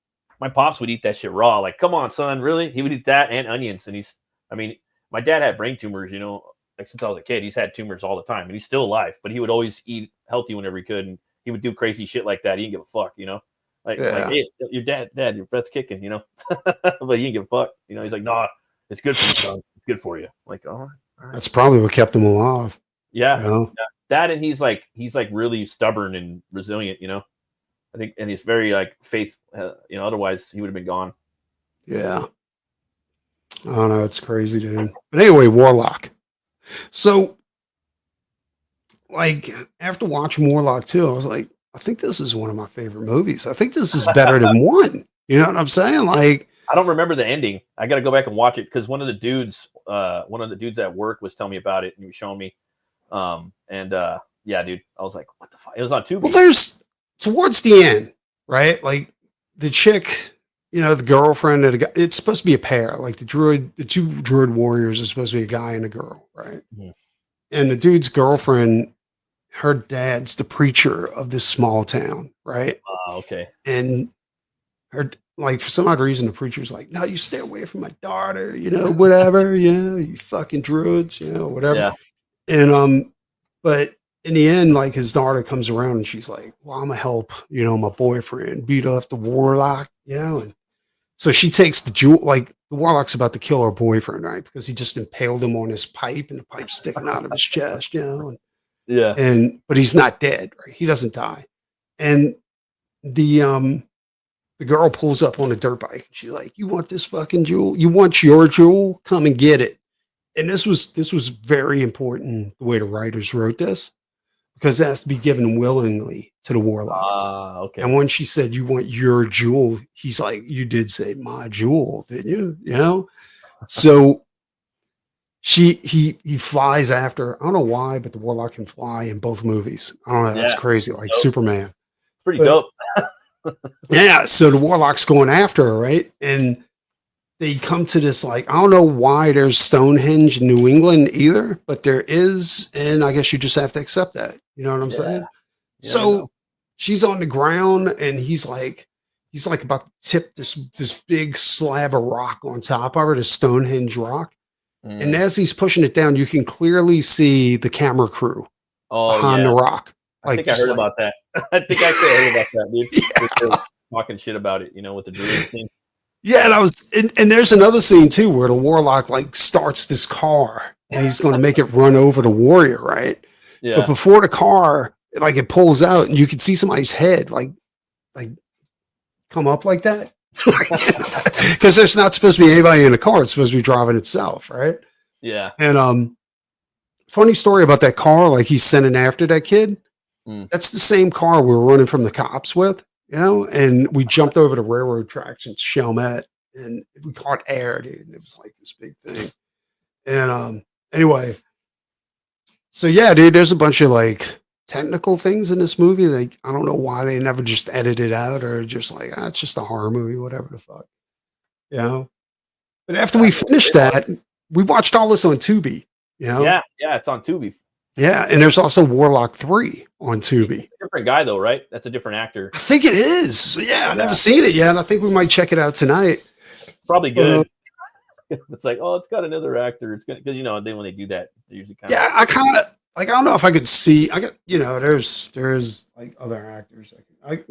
My pops would eat that shit raw. Like, come on, son, really? He would eat that and onions. And I mean, my dad had brain tumors, you know, like since I was a kid. He's had tumors all the time, and he's still alive. But he would always eat healthy whenever he could, and he would do crazy shit like that. He didn't give a fuck, you know. Like, Yeah. hey, your dad, your breath's kicking, you know. But he didn't give a fuck, you know. He's like, nah, it's good for you, son. It's good for you. Like, all right. That's probably what kept him alive. Yeah, You know? that, and he's like really stubborn and resilient, you know. I think, and he's very like faith, you know. Otherwise, he would have been gone. Yeah. I don't know. It's crazy, dude. But anyway, Warlock. So, like, after watching Warlock 2, I was like, I think this is one of my favorite movies. I think this is better than one. You know what I'm saying? Like, I don't remember the ending. I got to go back and watch it because one of the dudes at work was telling me about it and he was showing me. Yeah, dude, I was like, what the fuck? It was on Tubi. well, there's towards the end, right? Like, the chick, you know, the girlfriend and a guy, it's supposed to be a pair. Like the two druid warriors are supposed to be a guy and a girl, right? Mhm. And the dude's girlfriend, her dad's the preacher of this small town, right? Okay. And her, like, for some odd reason, the preacher's like, no, you stay away from my daughter, you know, whatever, you know, you fucking druids, you know, whatever. Yeah. And but in the end, like, his daughter comes around and she's like, well, I'm gonna help, you know, my boyfriend beat off the warlock, you know, and so she takes the jewel, like the warlock's about to kill her boyfriend, right? Because he just impaled him on his pipe and the pipe's sticking out of his chest, you know, Yeah. and but he's not dead, right? He doesn't die. And the girl pulls up on a dirt bike and she's like, you want this fucking jewel? You want your jewel? Come and get it. And this was very important the way the writers wrote this, because it has to be given willingly to the warlock. Okay. And when she said, you want your jewel, he's like, you did say my jewel, didn't you? You know? So he flies after. I don't know why, but the warlock can fly in both movies. I don't know. That's Yeah. crazy, like Dope. Superman. Pretty But- dope. Yeah. So the warlock's going after her, right? And they come to this, like, I don't know why there's Stonehenge in New England either, but there is, and I guess you just have to accept that. You know what I'm Yeah. saying? Yeah, I So know. she's on the ground and he's like about to tip this big slab of rock on top of her, the Stonehenge rock. And Mm. as he's pushing it down, you can clearly see the camera crew Oh behind yeah. the rock. I think I just heard about that. I think I actually heard about that, dude. Yeah. They were talking shit about it, you know, with the druid thing. Yeah, and I was, and there's another scene too where the warlock like starts this car and he's going to make it run over the warrior, right? Yeah. But before the car, like, it pulls out, and you can see somebody's head like come up like that, because there's not supposed to be anybody in the car; it's supposed to be driving itself, right? Yeah. And funny story about that car, like he's sending after that kid. Mm. That's the same car we were running from the cops with, you know, and we jumped over the railroad tracks in Chalmette and we caught air, dude. And it was like this big thing. And anyway, so yeah, dude, there's a bunch of like technical things in this movie. Like, I don't know why they never just edited it out or just like, it's just a horror movie, whatever the fuck, you know. But after we finished that, we watched all this on Tubi, you know. Yeah. Yeah. It's on Tubi. Yeah, and there's also Warlock 3 on Tubi. Different guy though, right? That's a different actor. I think it is. Yeah, I've never seen it yet. And I think we might check it out tonight. Probably good. It's like, oh, it's got another actor. It's gonna, because, you know, when they do that, they usually kind of. Yeah, I kind of like. I don't know if I could see. I got, you know, there's like other actors. I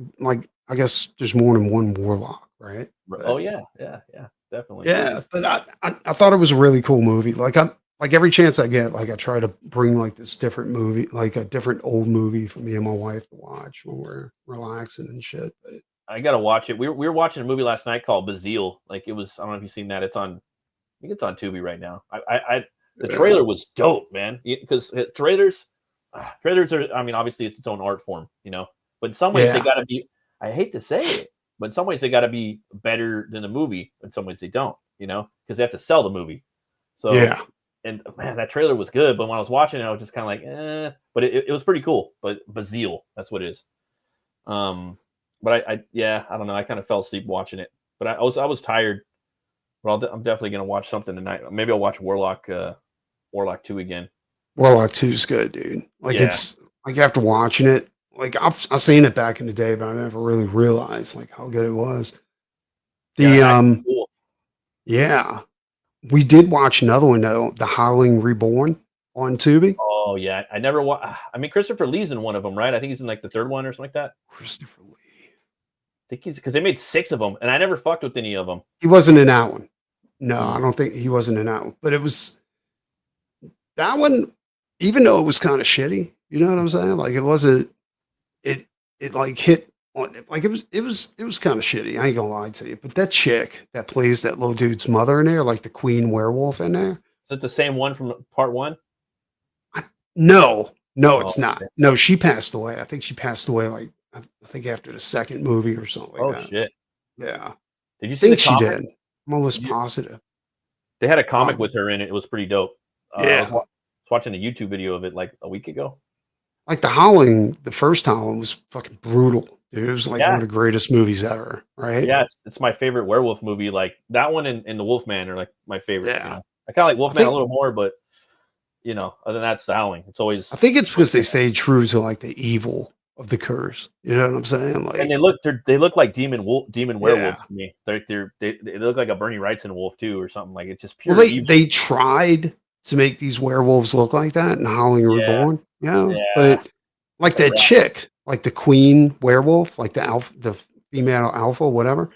guess there's more than one Warlock, right? Oh yeah, definitely. Yeah, but I thought it was a really cool movie. Like, I'm like, every chance I get, like, I try to bring like this different movie, like a different old movie for me and my wife to watch when we're relaxing and shit. But I gotta watch it. We were watching a movie last night called Bazille. Like, it was, I don't know if you've seen that. It's on, I think it's on Tubi right now. The trailer was dope, man. Because trailers are, I mean, obviously it's its own art form, you know. But in some ways they gotta be. I hate to say it, but in some ways they gotta be better than the movie. In some ways they don't, you know, because they have to sell the movie. So yeah. And man, that trailer was good. But when I was watching it, I was just kind of like, eh. But it was pretty cool. But Bazille, that's what it is. But I don't know. I kind of fell asleep watching it. But I was tired. But I'm definitely gonna watch something tonight. Maybe I'll watch Warlock 2 again. Warlock 2 is good, dude. Like, Yeah. it's like, after watching it, like, I've seen it back in the day, but I never really realized like how good it was. Cool. Yeah, we did watch another one though, The Howling Reborn on Tubi. Oh yeah, I never I mean, Christopher Lee's in one of them, right? I think he's in like the third one or something like that. Christopher Lee. I think he's, because they made 6 of them, and I never fucked with any of them. He wasn't in that one. No, I don't think he wasn't in that one. But it was that one, even though it was kind of shitty, you know what I'm saying? Like, it wasn't. It like hit on, like, it was kind of shitty. I ain't gonna lie to you. But that chick that plays that little dude's mother in there, like the queen werewolf in there. Is it the same one from part 1? No, it's Oh, not. okay. No, she passed away. I think she passed away like, I think after the second movie or something like that. Shit! Yeah, Did you I see think the she comic? did. I'm almost You- positive. They had a comic Um, with her in it. It was pretty dope. I Yeah. was watching a YouTube video of it like a week ago. Like, the Howling, the first Howling was fucking brutal, Dude, it was like one Yeah, of the greatest movies ever, right? yeah, it's my favorite werewolf movie. Like that one and the Wolfman are like my favorites. Yeah. I kind of like I Wolfman a think little more, but other than that, it's the Howling. It's I always think it's because they stay true to like the evil of the curse. You know what I'm saying? and Like, they look like demon yeah. werewolves to me. They look like a Bernie Wrightson wolf too, or something like it's just Well, pure evil. they tried to make these werewolves look like that in Howling Yeah, Reborn, you know, yeah, but like but that chick, like the queen werewolf, like the female alpha, whatever.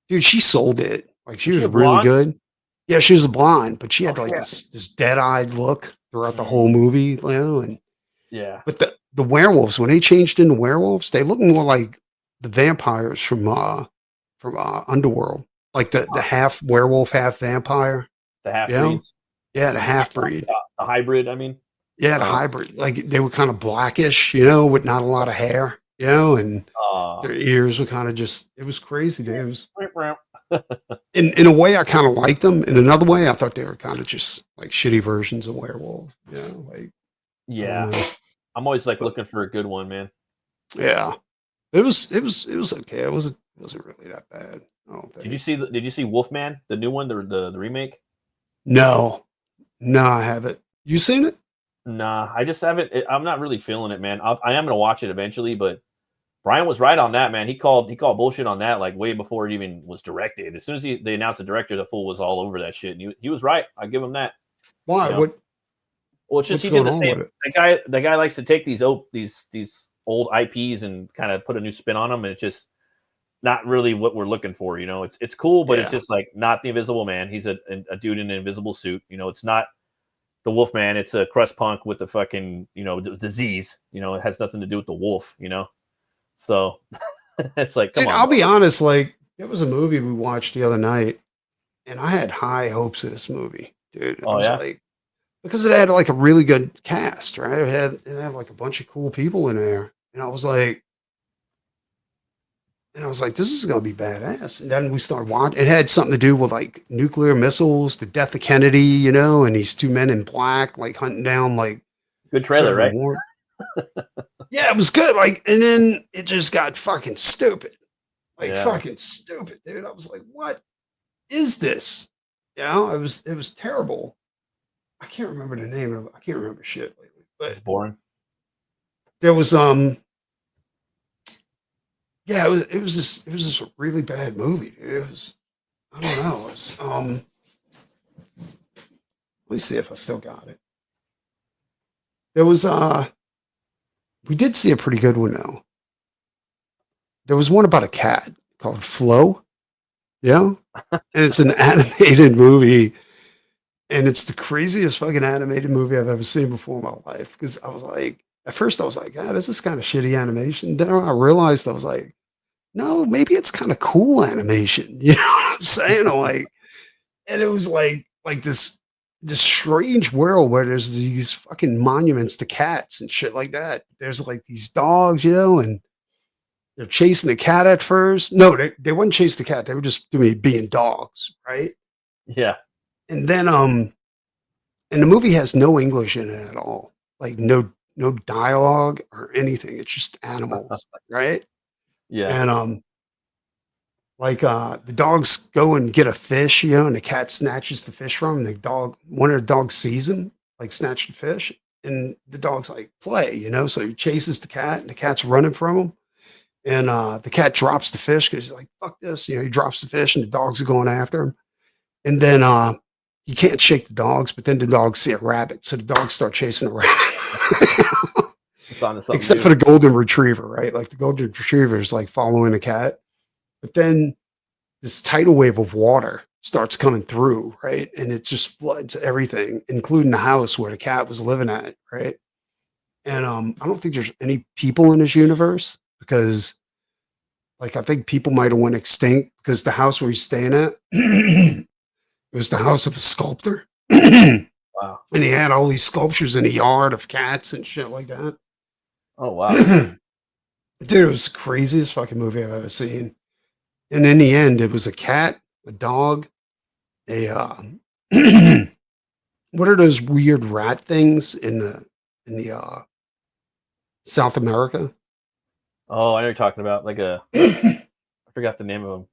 Dude, she sold it. Like she was she was a really blonde? good. Yeah, she was a blonde, but she Oh had like yeah, this dead eyed look throughout the whole mm, movie, you know. And yeah. but the werewolves when they changed into werewolves, they look more like the vampires from Underworld, like the half werewolf, half vampire. The half You know, breeds, yeah, the half breed. the hybrid. I mean, Yeah, the um, hybrid. Like they were kind of blackish, you know, with not a lot of hair, you know, and uh, their ears were kind of just. It was crazy, dude. It was in a way I kind of liked them. In another way, I thought they were kind of just like shitty versions of werewolf. You know, like I don't yeah. know, I'm always like but looking for a good one, man. yeah, it was okay. It wasn't really that bad. I don't think. Did you see Wolfman, the new one, the remake? No, no, I haven't. You seen it? Nah, I just haven't. I'm not really feeling it, man. I am gonna watch it eventually, but Brian was right on that, man. He called bullshit on that like way before it even was directed. As soon as they announced the director, the fool was all over that shit. And he was right. I give him that. Why? You know, well, it's just What's he did going the on same. with it? The guy likes to take these old IPs and kind of put a new spin on them, and it's just not really what we're looking for. It's cool, but it's Yeah. just like not the Invisible Man. He's a dude in an invisible suit. It's not the Wolfman. It's a crust punk with the fucking disease. It has nothing to do with the wolf. So it's like, come Dude, on, I'll bro. be honest. Like, it was a movie we watched the other night, and I had high hopes of this movie, dude. I Oh was yeah, like, because it had like a really good cast, right? It had like a bunch of cool people in there, and I was like, this is gonna be badass. And then we started watching. It had something to do with like nuclear missiles, the death of Kennedy, and these two men in black like hunting down like good trailer, certain right? war. Yeah, it was good. Like, and then it just got fucking stupid. Like Yeah, fucking stupid, dude. I was like, what is this? It was terrible. I can't remember the name of it. I can't remember shit lately. it's But boring. there was yeah, it was just a really bad movie, dude. It was I don't know. It was let me see if I still got it. There was we did see a pretty good one though. There was one about a cat called Flo, yeah? And it's an animated movie. And it's the craziest fucking animated movie I've ever seen before in my life. Because I was like, at first I was like, God, this is kind of shitty animation. Then I realized I was like, no, maybe it's kind of cool animation. You know what I'm saying? And it was like this strange world where there's these fucking monuments to cats and shit like that. There's like these dogs, and they're chasing the cat at first. No, they wouldn't chase the cat. They were just doing being dogs, right? Yeah, And then and the movie has no English in it at all. Like no dialogue or anything. It's just animals, right? yeah, And like the dogs go and get a fish, and the cat snatches the fish from him. One of the dogs sees him, like snatch the fish, and the dog's like play, so he chases the cat and the cat's running from him. And the cat drops the fish because he's like, fuck this, he drops the fish and the dogs are going after him. And then he can't shake the dogs, but then the dogs see a rabbit. So the dogs start chasing the rabbit. it's on to something Except new. for the golden retriever, right? Like the golden retriever is like following a cat. But then this tidal wave of water starts coming through, right? And it just floods everything, including the house where the cat was living at, right? And I don't think there's any people in this universe because like I think people might have went extinct because the house where he's staying at it was the house of a sculptor. And Wow. he had all these sculptures in the yard of cats and shit like that. Oh wow. Dude, it was the craziest fucking movie I've ever seen. And in the end, it was a cat, a dog, a what are those weird rat things in the South America? Oh, I know you're talking about like I forgot the name of him.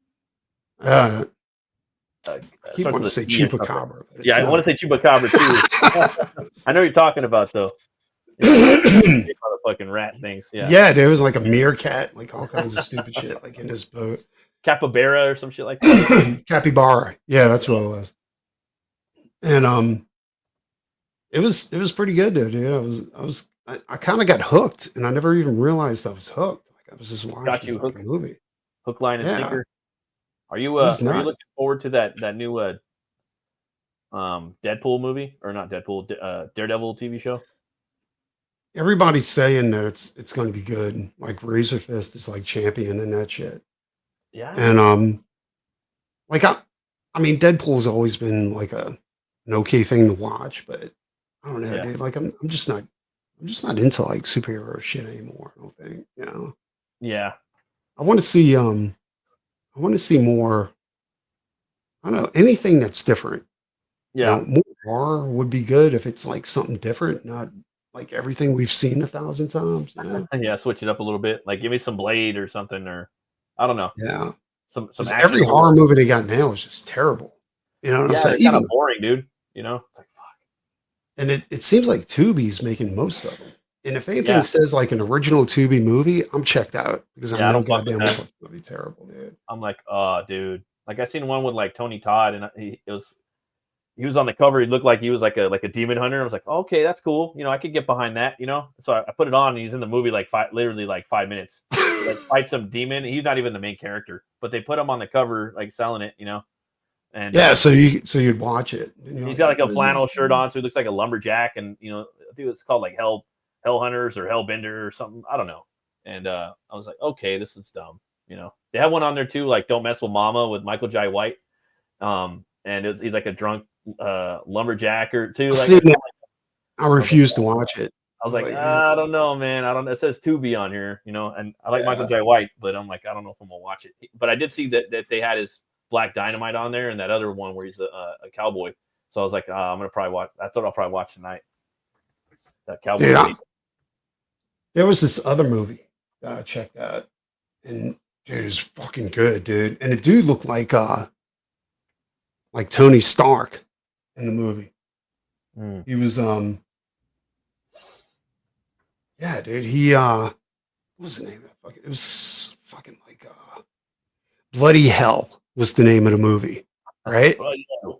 I Uh, keep Starts wanting to with a say C or something. chupacabra, but Yeah, it's I want not. to say Chupacabra too. I know what you're talking about though. Yeah, big motherfucking rat things. Yeah, Yeah, there was like a meerkat, like all kinds of stupid shit, like in his boat. Capybara or some shit like that. Capybara. Yeah, that's what Yeah, it was. And it was pretty good though, dude. I kind of got hooked, and I never even realized I was hooked. Like I was just got watching the you fucking movie. hook, line, and Yeah, sinker. it was Are you nuts. looking forward to that new Deadpool movie or not Deadpool Daredevil TV show? Everybody's saying that it's going to be good. Like Razor Fist is like champion and that shit. Yeah, And like I mean, Deadpool's always been like an okay thing to watch, but I don't know, yeah, dude. Like I'm just not into like superhero shit anymore. I don't think, yeah, I want to see I want to see more. I don't know, anything that's different. yeah, More horror would be good if it's like something different, not like everything we've seen 1,000 times. yeah. Switch it up a little bit. Like give me some Blade or something, or I don't know, Yeah. some Because action every horror gore. movie they got now is just terrible. You know what I'm Yeah, saying? they're kind of Even boring, dude. You know, it's like fuck. and it seems like Tubi's making most of them. And if anything Yeah, says like an original Tubi movie, I'm checked out because I yeah. I know don't fuck with goddamn that. well it's gonna be terrible, dude. I'm like, oh, dude. Like I seen one with like Tony Todd, and he was on the cover. He looked like he was like a demon hunter. I was like, oh, okay, that's cool. You know, I could get behind that. You know, so I put it on. And he's in the movie like literally like 5 minutes. He like fights some demon. He's not even the main character, but they put him on the cover like selling it. You know, and Yeah, so you'd watch it. And you're he's like, got like a what is flannel this? shirt on, so he looks like a lumberjack. And you know, I think it's called like Hell Hunters or Hellbender or something. I don't know. And I was like, okay, this is dumb. You know, they have one on there too, like Don't Mess with Mama with Michael Jai White. And he's like a drunk lumberjack or two, like See, or something. I I was like, refuse to watch it. I I was was like, like, I don't know, man. I don't. It says Tubi on here, you know, and I like Michael yeah, J. White, but I'm like, I don't know if I'm gonna watch it. But I did see that they had his Black Dynamite on there, and that other one where he's a cowboy. So I was like, I'm gonna probably watch. I thought I'll probably watch tonight. That cowboy dude. movie. There was this other movie that I checked out, and dude, it's fucking good, dude. And the dude looked like Tony Stark in the movie. Mm. He was yeah, dude. He what was the name of that fucking it was fucking like Bloody Hell was the name of the movie. Right? Well, yeah.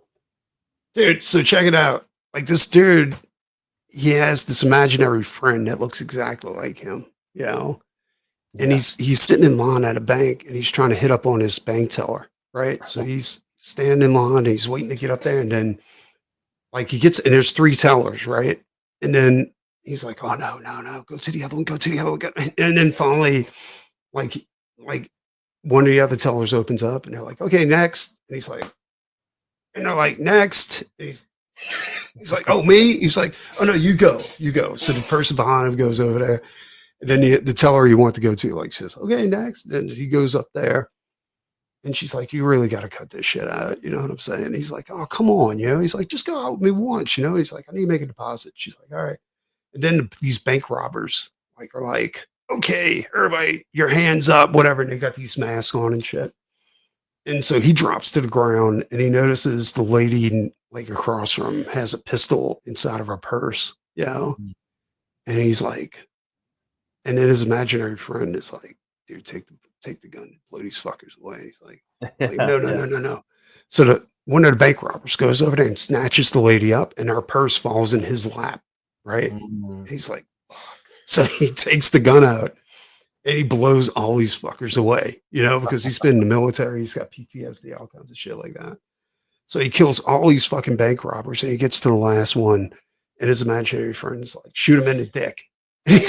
Dude, so check it out. Like this dude, he has this imaginary friend that looks exactly like him, you know? And Yeah. he's sitting in line at a bank and he's trying to hit up on his bank teller, right? So he's standing in line and he's waiting to get up there, and then like he gets and there's three tellers, right? And then he's like, "Oh no, no, no, go to the other one, go to the other one." And then finally, like like one of the other tellers opens up and they're like, "Okay, next." And he's like, and they're like, "Next." And he's like, "Oh, me?" He's like, "Oh no, you go, you go." So the person behind him goes over there, and then the teller you want to go to like says, "Okay, next." And he goes up there, and she's like, "You really got to cut this shit out." You know what I'm saying? He's like, "Oh, come on." You know, he's like, "Just go out with me once." You know, he's like, "I need to make a deposit." She's like, "All right." And then these bank robbers like are like, "Okay, everybody, your hands up, whatever." And they got these masks on and shit. And so he drops to the ground and he notices the lady like across from him has a pistol inside of her purse, you know? Mm. And he's like, and then his imaginary friend is like, dude, take the gun and blow these fuckers away. He's like, no, no, Yeah. no, no, no. So one of the bank robbers goes over there and snatches the lady up, and her purse falls in his lap, right? Mm. And he's like, fuck. So he takes the gun out and he blows all these fuckers away, you know, because he's been in the military, he's got PTSD, all kinds of shit like that. So he kills all these fucking bank robbers, and he gets to the last one, and his imaginary friend is like, shoot him in the dick. And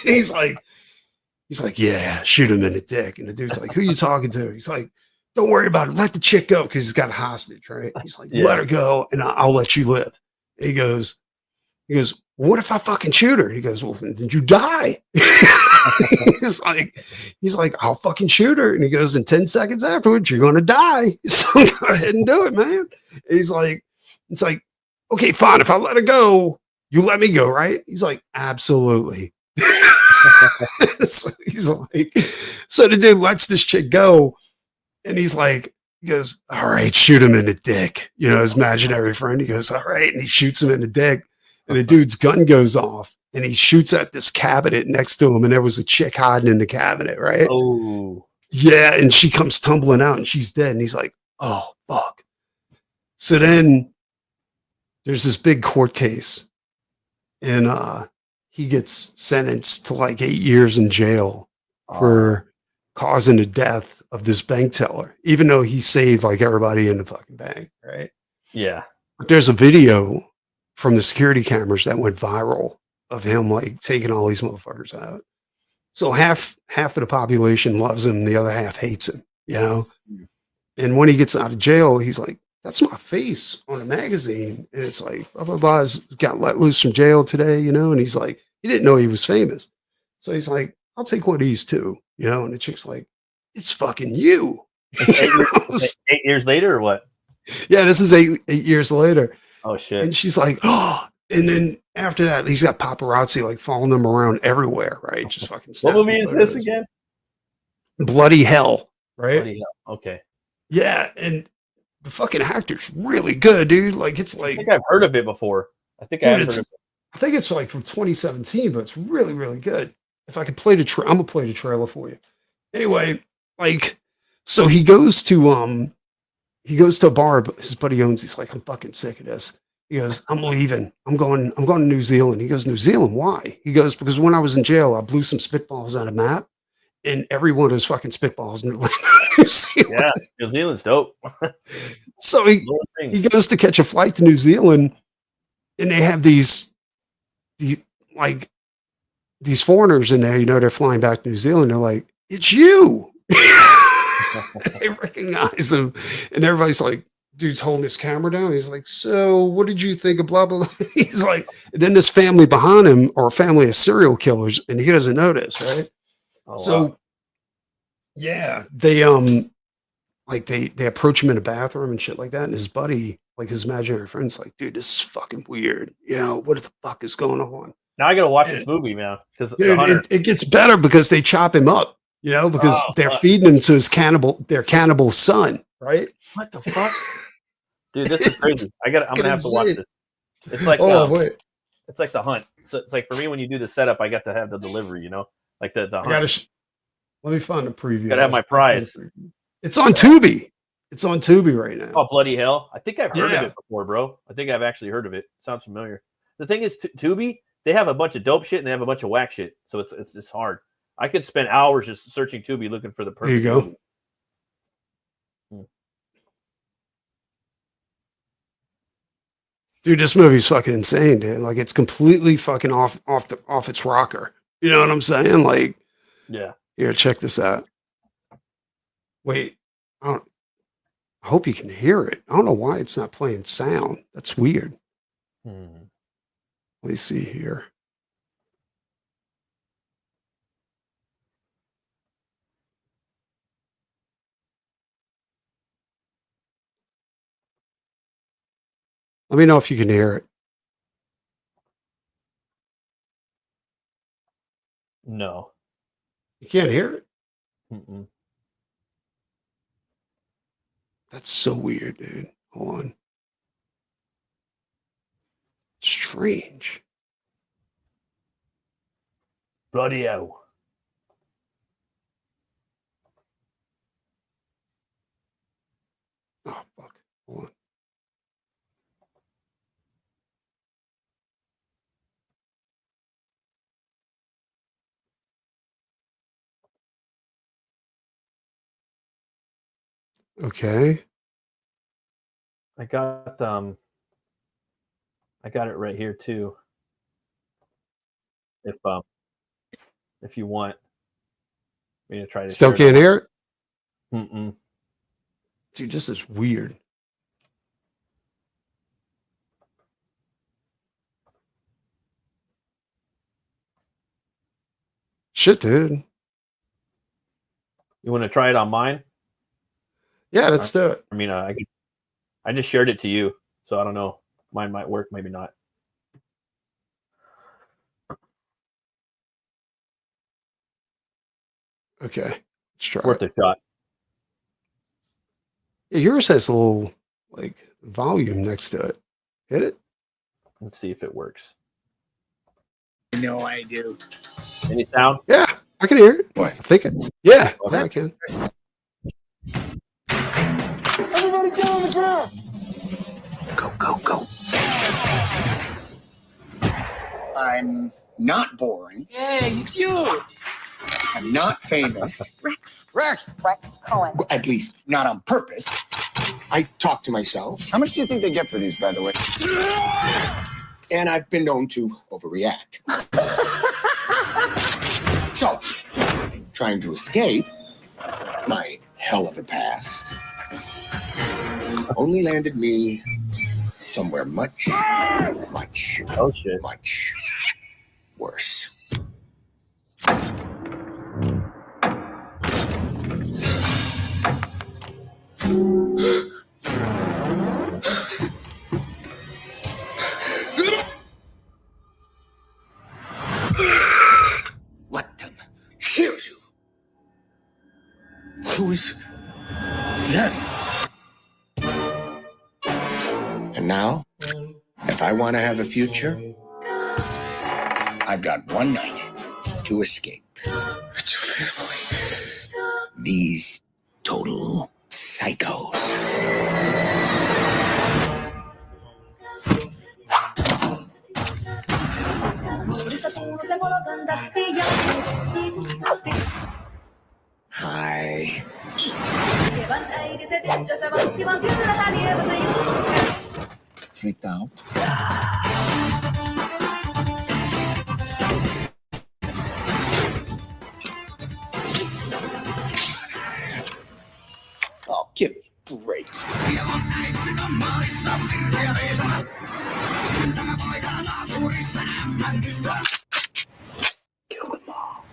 he's like, yeah, shoot him in the dick. And the dude's like, who you talking to? He's like, don't worry about it. Let the chick go because he's got a hostage, right? He's like, let Yeah. her go, and I'll let you live. And he goes, well, what if I fucking shoot her? He goes, well, then you die. he's like, I'll fucking shoot her. And he goes, in 10 seconds afterwards, you're going to die. So go ahead and do it, man. And he's like, it's like, okay, fine. If I let her go, you let me go, right? He's like, absolutely. So he's like, so the dude lets this chick go, and he's like, he goes, all right, shoot him in the dick. You know, his imaginary friend. He goes, all right, and he shoots him in the dick, and the dude's gun goes off, and he shoots at this cabinet next to him, and there was a chick hiding in the cabinet, right? Oh, Yeah, and she comes tumbling out, and she's dead, and he's like, oh fuck. So then there's this big court case, and he gets sentenced to like 8 years in jail for causing the death of this bank teller, even though he saved like everybody in the fucking bank, right? yeah. But there's a video from the security cameras that went viral of him like taking all these motherfuckers out. So half of the population loves him, the other half hates him, you know? And when he gets out of jail, he's like, that's my face on a magazine. And it's like, blah, blah, blah, got let loose from jail today, you know? And he's like, he didn't know he was famous. So he's like, I'll take one of these too, you know? And the chick's like, it's fucking you. It's 8 years later or what? Yeah, this is eight years later. Oh shit. And she's like, oh, and then after that, he's got paparazzi like following them around everywhere, right? Just fucking. What movie is this again? Bloody Hell, right? Bloody Hell. Okay. Yeah, and the fucking actor's really good, dude. Like it's I like think I've heard of it before. I think dude, I've heard of it. I think it's like from 2017, but it's really, really good. If I could play the I'm gonna play the trailer for you. Anyway, like, so he goes to a bar his buddy owns. He's like, I'm fucking sick of this. He goes, I'm leaving. I'm going to New Zealand. He goes, New Zealand? Why? He goes, because when I was in jail, I blew some spitballs on a map, and every one of those fucking spitballs landed on New Zealand. Yeah, New Zealand's dope. So he goes to catch a flight to New Zealand, and they have these like these foreigners in there. You know, they're flying back to New Zealand. They're like, it's you. They recognize him, and everybody's like, dude's holding his camera down. He's like, so what did you think of blah blah blah? He's like, and then this family behind him are a family of serial killers, and he doesn't notice, right? Oh, So wow. yeah, they like they approach him in a bathroom and shit like that, and his buddy, like his imaginary friend's like, dude, this is fucking weird. You know, what the fuck is going on? Now I gotta watch this movie, man. Because It gets better because they chop him up, you know, because they're feeding him to their cannibal son, right? What the fuck? Dude, this is crazy. I'm gonna have to watch this. It's like wait. It's like The Hunt. So it's like for me when you do the setup, I got to have the delivery, you know? Like the Hunt. Let me find the preview. Gotta have my prize. It's on Tubi. It's on Tubi right now. Oh, bloody hell. I think I've heard of it before, bro. I think I've actually heard of it. Sounds familiar. The thing is, Tubi, they have a bunch of dope shit and they have a bunch of whack shit. So it's hard. I could spend hours just searching Tubi looking for the perfect There you go. movie. Dude, this movie's fucking insane, dude. Like it's completely fucking off its rocker. You know what I'm saying? Like, yeah. Here, check this out. Wait, I hope you can hear it. I don't know why it's not playing sound. That's weird. Let me see here. Let me know if you can hear it. No. You can't hear it? Mm-mm. That's so weird, dude. Hold on. Strange. Bloody hell. Oh, fuck. Hold on. Okay. I got it right here too. If you want me to try to Still can't hear it? Mm-mm. Dude, this is weird. Shit, dude. You want to try it on mine? Yeah, let's do it. I mean, I just shared it to you, so I don't know. Mine might work, maybe not. Okay, let's try Worth it. a shot. Yeah, yours has a little like volume next to it. Hit it. Let's see if it works. No, I do. Any sound? Yeah, I can hear it. What? I think it. Yeah, Okay. yeah, I can. Everybody get on the ground. Go. I'm not boring. Hey, it's you. I'm not famous. Rex Cohen. At least not on purpose. I talk to myself. How much do you think they get for these, by the way? And I've been known to overreact. So, trying to escape my hell of a past only landed me somewhere much Oh shit. worse. Let them kill you. Who's them? And now, if I want to have a future, I've got one night to escape. It's your family. These total psychos. Hi. Freaked out? Oh, give me a break. Kill them all.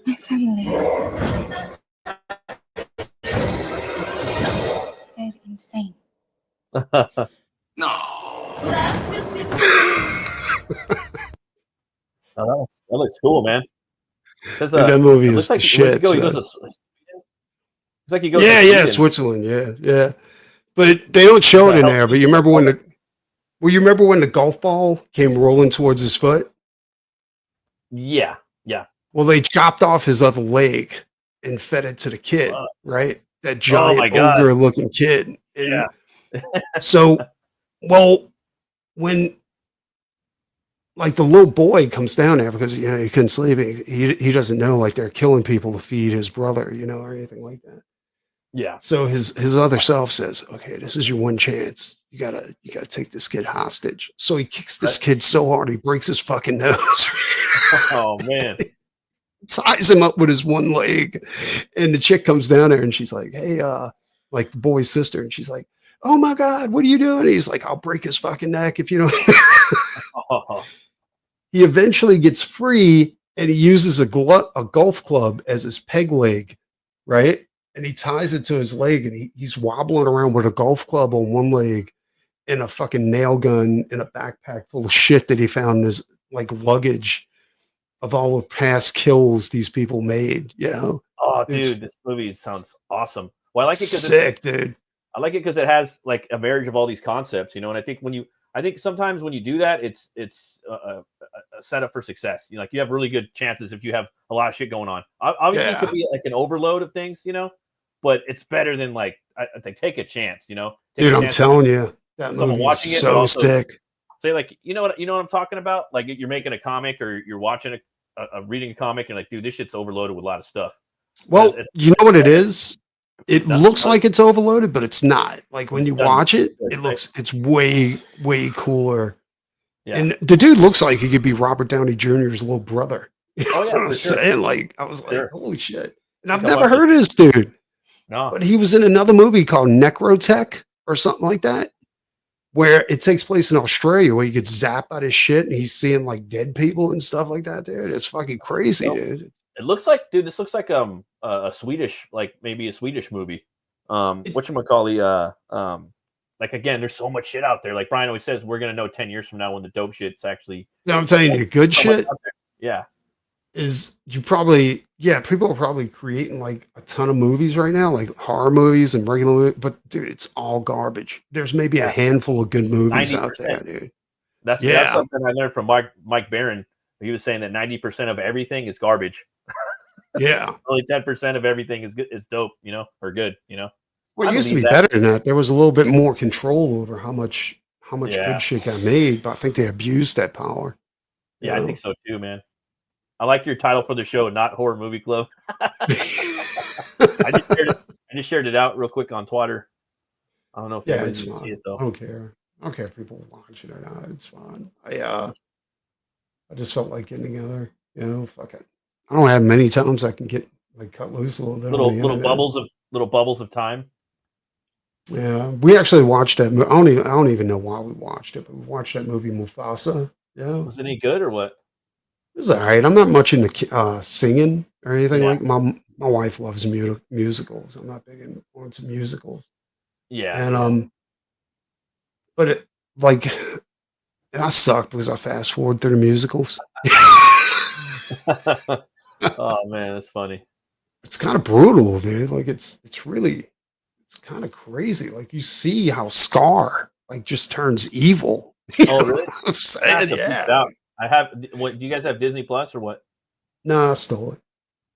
My family. They're insane. No. Oh, that looks cool, man. Dude, that movie it is looks like the where's he shit. go? He So. goes to Sweden? Looks like he goes. Yeah, to yeah, Sweden. Switzerland. Yeah. But they don't show it in there. But you remember when you remember when the golf ball came rolling towards his foot? Yeah. Well, they chopped off his other leg and fed it to the kid, Wow. right? That my giant God. ogre-looking kid. And Yeah. so, well, when like the little boy comes down there because you know he couldn't sleep, he doesn't know like they're killing people to feed his brother, you know, or anything like that. Yeah. So his other self says, "Okay, this is your one chance. You gotta take this kid hostage." So he kicks this kid so hard he breaks his fucking nose. Oh man. Ties him up with his one leg, and the chick comes down there and she's like, "Hey, like the boy's sister," and she's like, "Oh my god, what are you doing?" He's like, "I'll break his fucking neck if you don't." Oh, He eventually gets free and he uses a golf club as his peg leg, right? And he ties it to his leg and he's wobbling around with a golf club on one leg and a fucking nail gun in a backpack full of shit that he found in his like luggage of all the past kills these people made, you know? dude, this movie sounds awesome. Well, I like it because sick, dude. I like it because it has like a marriage of all these concepts, you know. And I think sometimes when you do that, it's a setup for success. You know, like you have really good chances if you have a lot of shit going on. Obviously, it could be like an overload of things, you know, but it's better than like I think take a chance, you know. Dude, I'm telling you, that someone movie watching is it, but so also sick. say like, you know what I'm talking about? Like you're making a comic or you're watching reading a comic and like, dude, this shit's overloaded with a lot of stuff. Well, you know what it is? It No, looks no. like it's overloaded, but it's not. Like when you Doesn't. watch it, Right. it's way cooler. Yeah. And the dude looks like he could be Robert Downey Jr.'s little brother. Oh, yeah, You know what I'm for sure. saying? Like I was like, Sure. holy shit. And I've think I never watched it. heard of this dude. No. But he was in another movie called Necrotech or something like that, where it takes place in Australia where he gets zapped out his shit and he's seeing like dead people and stuff like that, dude. It's fucking crazy, Nope. dude. It looks like, dude, this looks like a Swedish, like maybe a Swedish movie. Whatchamacallit, like again, there's so much shit out there. Like Brian always says, we're gonna know 10 years from now when the dope shit's actually. No, I'm telling you, good so much shit out there. Yeah. is people are probably creating like a ton of movies right now, like horror movies and regular movies, but dude, it's all garbage. There's maybe a handful of good movies out there, 90%. dude. That's Yeah. something I learned from Mike Barron. He was saying that 90% of everything is garbage. Yeah. Only 10% of everything is good, is dope, or good, Well, I it used to be believe that. better than that. There was a little bit more control over how much Yeah. good shit got made, but I think they abused that power. Yeah, I think so too, man. I like your title for the show, not Horror Movie Club. I just shared it out real quick on Twitter. I don't know if Yeah, anybody it's can see fine. it though. I don't care. I don't care if people watch it or not. It's fine. I just felt like getting together. Fuck it. I don't have many times I can get like cut loose a little bit. Little on the internet. little bubbles of time. Yeah, we actually watched that. I don't even know why we watched it, but we watched that movie Mufasa. Yeah, Was it any good or what? it was all right. I'm not much into singing or anything. Yeah. Like my wife loves musicals. I'm not big into musicals. Yeah. And but it like, and I suck because I fast forward through the musicals. Oh man, that's funny. It's kind of brutal, dude. Like it's kind of crazy. Like you see how Scar like just turns evil. Oh really? I'm saying, Yeah. I have. What do you guys have? Disney Plus or what? No, I stole it.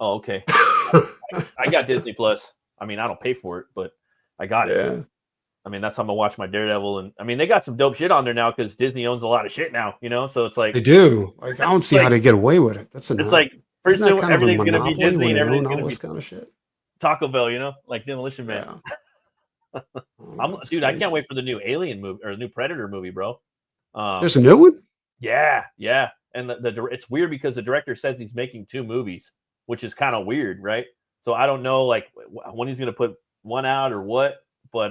Oh, okay. I got Disney Plus. I mean, I don't pay for it, but I got it. Yeah. I mean, that's how I'm gonna watch my Daredevil, and I mean, they got some dope shit on there now because Disney owns a lot of shit now. So it's like They do. Like I don't see how they get away with it. That's it's like pretty isn't that soon kind of a everything's gonna be monopoly Disney when and they everything's own all gonna be this kind of shit? Taco Bell, like Demolition Man. Yeah. Dude, I can't wait for the new Alien movie or the new Predator movie, bro. There's a new one? Yeah. And it's weird because the director says he's making 2 movies, which is kind of weird, right? So I don't know like when he's gonna put one out or what, but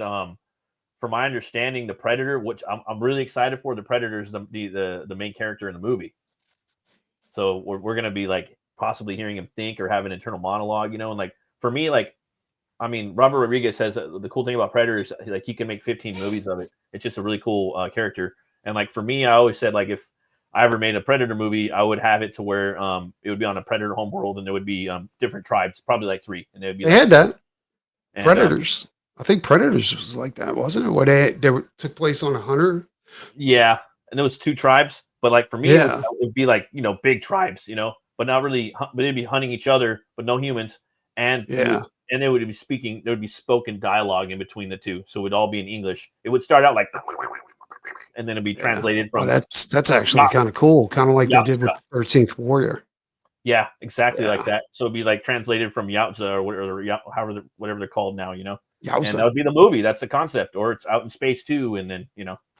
from my understanding, the Predator, which I'm really excited for, the Predator is the main character in the movie. So we're gonna be like possibly hearing him think or have an internal monologue, and like for me, like I mean, Robert Rodriguez says that the cool thing about Predator is like he can make 15 movies of it. It's just a really cool character. And like for me, I always said like if I ever made a Predator movie, I would have it to where it would be on a Predator homeworld and there would be different tribes, probably like 3, and they'd be. They like, had that. and, Predators. I think Predators was like that, wasn't it? Where they took place on a hunter. Yeah, and there was 2 tribes, but like for me, Yeah. it would be like big tribes, but not really. But they'd be hunting each other, but no humans, and Yeah. and they would be speaking. There would be spoken dialogue in between the 2, so it would all be in English. It would start out like, and then it'd be translated Oh, from. that's actually kind of cool. Kind of like they did with 13th Warrior. Yeah, exactly Yeah. like that. So it'd be like translated from Yautja or whatever they're called now, And Yowza. that would be the movie. That's the concept, or it's out in space too, and then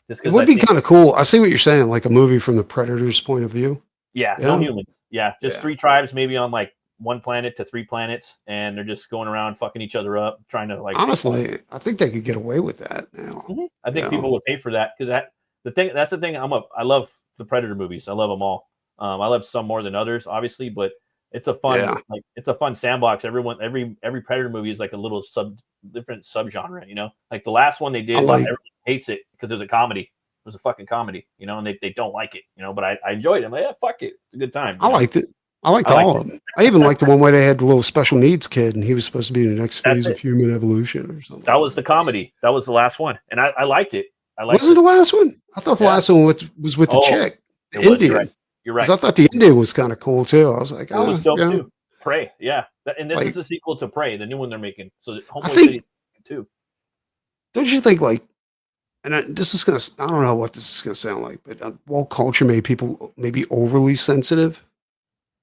just It would be kind of cool. I see what you're saying, like a movie from the Predator's point of view. Yeah, Yeah. no humans. Yeah, just Yeah. 3 tribes, maybe on like 1 planet to 3 planets, and they're just going around fucking each other up, trying to like. Honestly, I think they could get away with that now. I think Yeah. people would pay for that because that's the thing. I love the Predator movies. I love them all. I love some more than others, obviously, but it's a fun it's a fun sandbox. Every Predator movie is like a little different subgenre. Like the last one they did, everyone hates it because it was a comedy. It was a fucking comedy, and they don't like it, but I enjoyed it. I'm like, yeah, fuck it, it's a good time. I liked it. I liked all of them. I even liked the one where they had the little special needs kid, and he was supposed to be the next phase of human evolution or something. That was the comedy. That was the last one, and I liked it. Was it the last one? I thought the last one was with the chick, the Indian. You're right. I thought the Indian was kind of cool too. I was like, it was dope yeah. too. Prey, yeah, and this Like- is a sequel to Prey, the new one they're making. So hopefully, think- City too. Don't you think like, and this is I don't know what this is gonna sound like, but woke culture made people maybe overly sensitive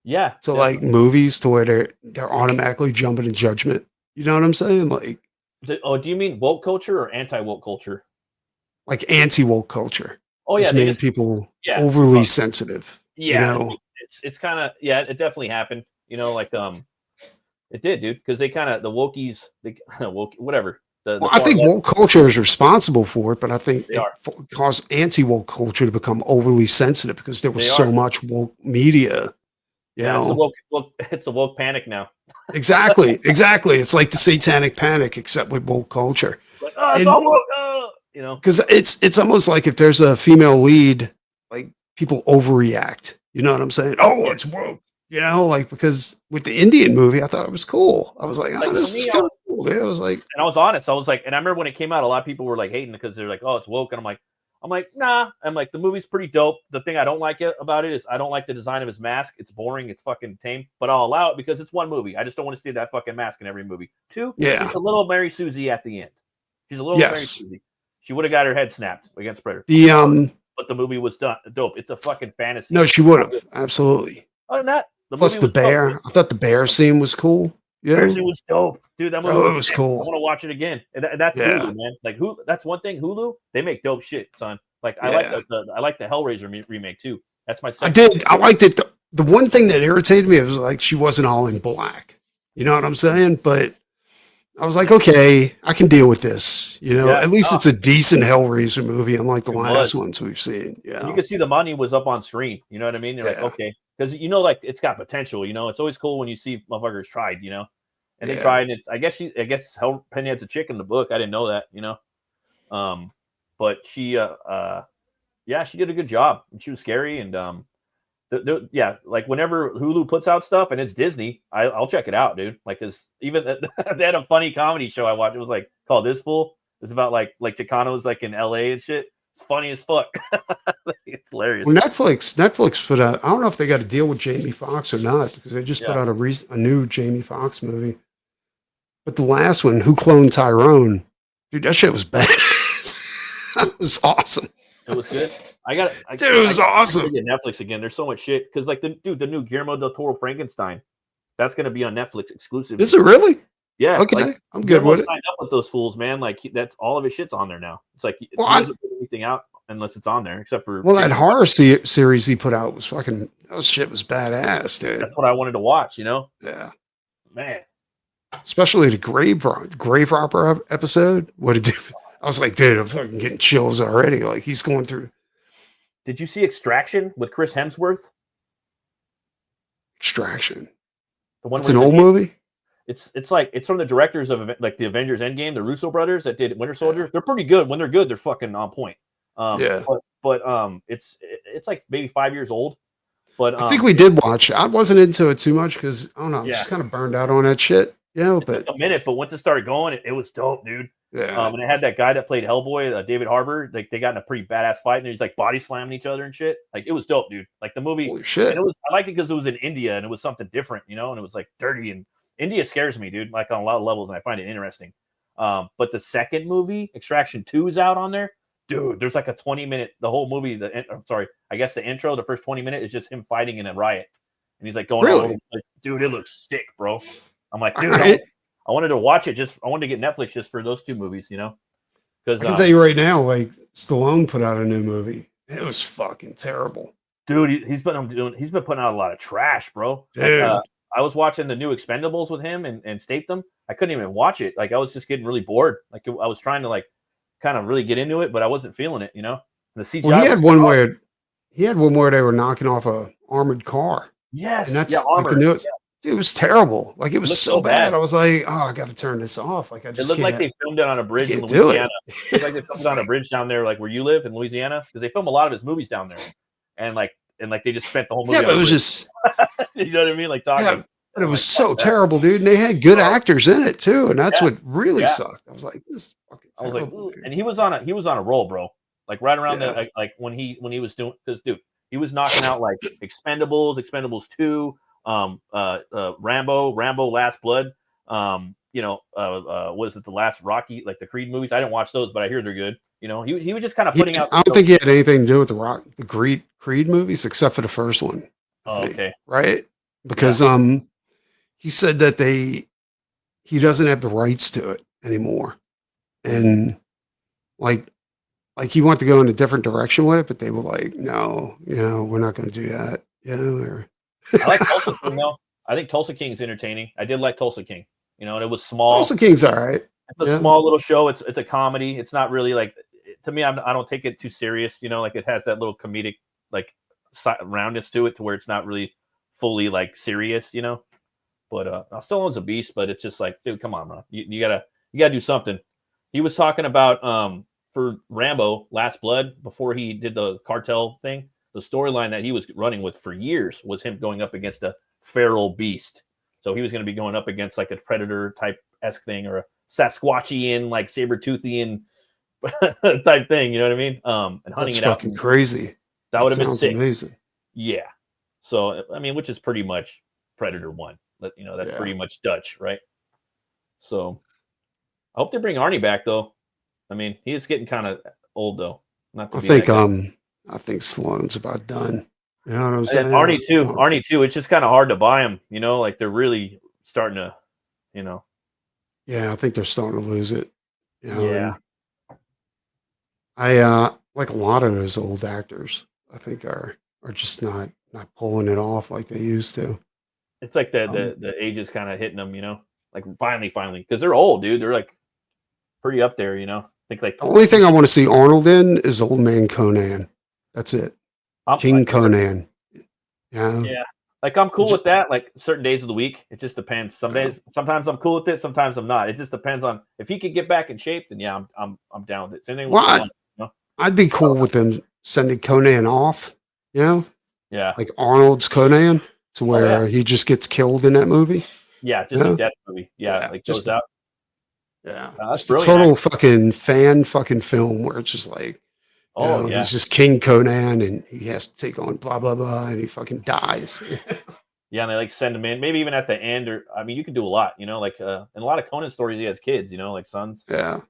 Yeah. to like movies to where they're automatically jumping to judgment. You know what I'm saying? Like Do you mean woke culture or anti-woke culture? anti woke culture. Oh yeah, It's they made just- people yeah. overly sensitive. Yeah, You know? it's kind of it definitely happened. It did, dude, because they kind of the wokies, woke whatever. Well, I think woke culture is responsible for it, but I think They it are. caused anti woke culture to become overly sensitive because there was They so are. much woke media You Yeah, it's a know, it's a woke panic now. exactly. It's like the satanic panic, except with woke culture. Like, oh, it's And all woke. You know. because it's almost like if there's a female lead, like people overreact. You know what I'm saying? Oh, Yeah. it's woke. You know, like because with the Indian movie, I thought it was cool. I was like, oh, Like, this for is me, kind of cool. Yeah, I was like, and I was honest. I was like, and I remember when it came out, a lot of people were like hating because they're like, "Oh, it's woke," and I'm like, nah. I'm like, the movie's pretty dope. The thing I don't like about it is I don't like the design of his mask. It's boring. It's fucking tame. But I'll allow it because it's one movie. I just don't want to see that fucking mask in every movie. Two, yeah, she's a little Mary Susie at the end. She's a little Mary yes. Susie. She would have got her head snapped against Predator. The But the movie was done dope. It's a fucking fantasy. no, she would have absolutely. Other than that, the Plus movie the was dope, bear. dude. I thought the bear scene was cool. Yeah, Seriously, was dope, dude. That movie Oh, it was was sick. cool. I want to watch it again. And that's Yeah. Hulu, man. Like that's one thing. Hulu, they make dope shit, son. Like I Yeah. like I like the Hellraiser remake too. That's my. I second did. I liked it. The one thing that irritated me was like she wasn't all in black. You know what I'm saying? But I was like, okay, I can deal with this. You know, Yeah. at least it's a decent Hellraiser movie, unlike the It last was. ones we've seen. You Yeah, could see the money was up on screen. You know what I mean? You're like, Yeah. okay, because like it's got potential. You know, it's always cool when you see motherfuckers tried. You know, and they Yeah. tried. And I guess Pennyhead's a chick in the book. I didn't know that. You know, but she yeah, she did a good job, and she was scary. And yeah, like whenever Hulu puts out stuff and it's Disney, I'll check it out, dude. Like, cause even they had a funny comedy show I watched. It was like called This Fool. It's about like Chicanos like in LA and shit. It's funny as fuck. It's hilarious. Well, Netflix put out. I don't know if they got to deal with Jamie Foxx or not because they just put Yeah. out a new Jamie Foxx movie. But the last one, Who Cloned Tyrone? Dude, that shit was bad. That was awesome. It was good. Dude, it was awesome. Get Netflix again. There's so much shit because like the new Guillermo del Toro Frankenstein, that's gonna be on Netflix exclusive. Is it really? Yeah. Okay, like, I'm good Guillermo with it. signed up with those fools, man. Like that's all of his shit's on there now. It's like he Well, doesn't put anything out unless it's on there, except for Well, that horror series he put out was fucking. That shit was badass, dude. That's what I wanted to watch. You know, Yeah, man. especially the grave robber episode. What did I was like, dude, I'm fucking getting chills already. Like he's going through Did you see Extraction with Chris Hemsworth? Extraction. The one It's where an he's old in- movie. It's like it's from the directors of like the Avengers Endgame, the Russo brothers that did Winter Soldier. They're pretty good. When they're good, they're fucking on point. Yeah. But it's like maybe 5 years old. But I think we did watch it. I wasn't into it too much because I don't know, I'm Yeah. just kind of burned out on that shit. You know, it but took a minute, but once it started going, it was dope, dude. yeah. And it had that guy that played Hellboy, David Harbour. Like they got in a pretty badass fight, and he's like body slamming each other and shit. Like it was dope, dude. Like the movie, Holy shit. and I liked it because it was in India and it was something different, you know. And it was like dirty, and India scares me, dude. Like on a lot of levels, and I find it interesting. But the second movie, Extraction 2, is out on there, dude. There's like a 20-minute. The whole movie. I'm sorry, I guess the intro, the first 20 minutes is just him fighting in a riot, and he's like going all Really? over the place. Dude, it looks sick, bro. I'm like, dude, Alright. I wanted to watch it. I wanted to get Netflix just for those two movies, you know. I Because can tell you right now, like Stallone put out a new movie. It was fucking terrible. dude, he's been putting out a lot of trash, bro. Like, Dude. I was watching the new Expendables with him and Statham. I couldn't even watch it. Like I was just getting really bored. Like I was trying to like kind of really get into it, but I wasn't feeling it. You know, the CGI. Well, he was had one tough. where they were knocking off a armored car, Yes, and that's yeah, like the Armor. newest. Dude, it was terrible. Like it was looked so so bad. bad. I was like, oh, I got to turn this off. Like I It just looked like can't. they filmed it on a bridge in can't do it. Louisiana. It looked like they filmed it on a bridge down there, like where you live in Louisiana, because they film a lot of his movies down there, and they just spent the whole movie. Yeah, but on it a was bridge. just. You know what I mean? Like talking. Yeah, but it I'm was like, so fuck that. terrible, dude. And they had good actors in it too, and that's Yeah. what really Yeah. sucked. I was like, this is fucking I was like, terrible. "Ooh." dude. And he was on a roll, bro. Like right around Yeah. the like when he was doing because dude, he was knocking out like Expendables 2, Rambo, Last Blood. Was it the last Rocky, like the Creed movies? I didn't watch those, but I hear they're good. You know, he was just kind of putting out. I don't think he had anything to do with the Creed movies except for the first one. I Oh, think, okay. right? Because he said that he doesn't have the rights to it anymore, and like he wanted to go in a different direction with it, but they were like, no, we're not going to do that. I like Tulsa King though. I think Tulsa King's entertaining. I did like Tulsa King. You know, and it was small. Tulsa King's all right. It's a yeah. small little show. It's a comedy. It's not really like, to me, I don't take it too serious. You know, like it has that little comedic like roundness to it, to where it's not really fully like serious, you know. But Stallone's a beast, but it's just like, dude, come on, bro. You gotta do something. He was talking about for Rambo Last Blood before he did the cartel thing. The storyline that he was running with for years was him going up against a feral beast. So he was going to be going up against like a predator type esque thing or a Sasquatchian, like saber-toothian type thing. You know what I mean? And hunting That's it out. fucking crazy. That would have been Sounds sick. amazing. Yeah. So I mean, which is pretty much Predator 1. You know, that's pretty much Dutch, right? So I hope they bring Arnie back though. I mean, he is getting kind of old though. Not to I be think that guy. I think Stallone's about done. You know what I'm saying? And Arnie too. It's just kind of hard to buy him. You know, like they're really starting to, you know. Yeah, I think they're starting to lose it. You know, Yeah. and I like a lot of those old actors. I think are just not pulling it off like they used to. It's like the age is kind of hitting them, you know. Like finally, because they're old, dude. They're like pretty up there, you know. I think like The only thing I want to see Arnold in is Old Man Conan. That's it. King Conan. Yeah. Yeah. Like I'm cool with that. Like certain days of the week, it just depends. Sometimes I'm cool with it. Sometimes I'm not. It just depends on if he could get back in shape. Then yeah, I'm down with it. Same thing with Stallone, you know? I'd be cool with them sending Conan off. You know, Yeah. like Arnold's Conan, to where he just gets killed in that movie. Yeah, just a death movie. Yeah, like just goes out. Yeah, That's just a total fucking fucking film where it's just like, he's just King Conan and he has to take on blah blah blah and he fucking dies. Yeah, and they like send him in, maybe even at the end, or I mean, you could do a lot, you know, like in a lot of Conan stories, he has kids, you know, like sons. Yeah,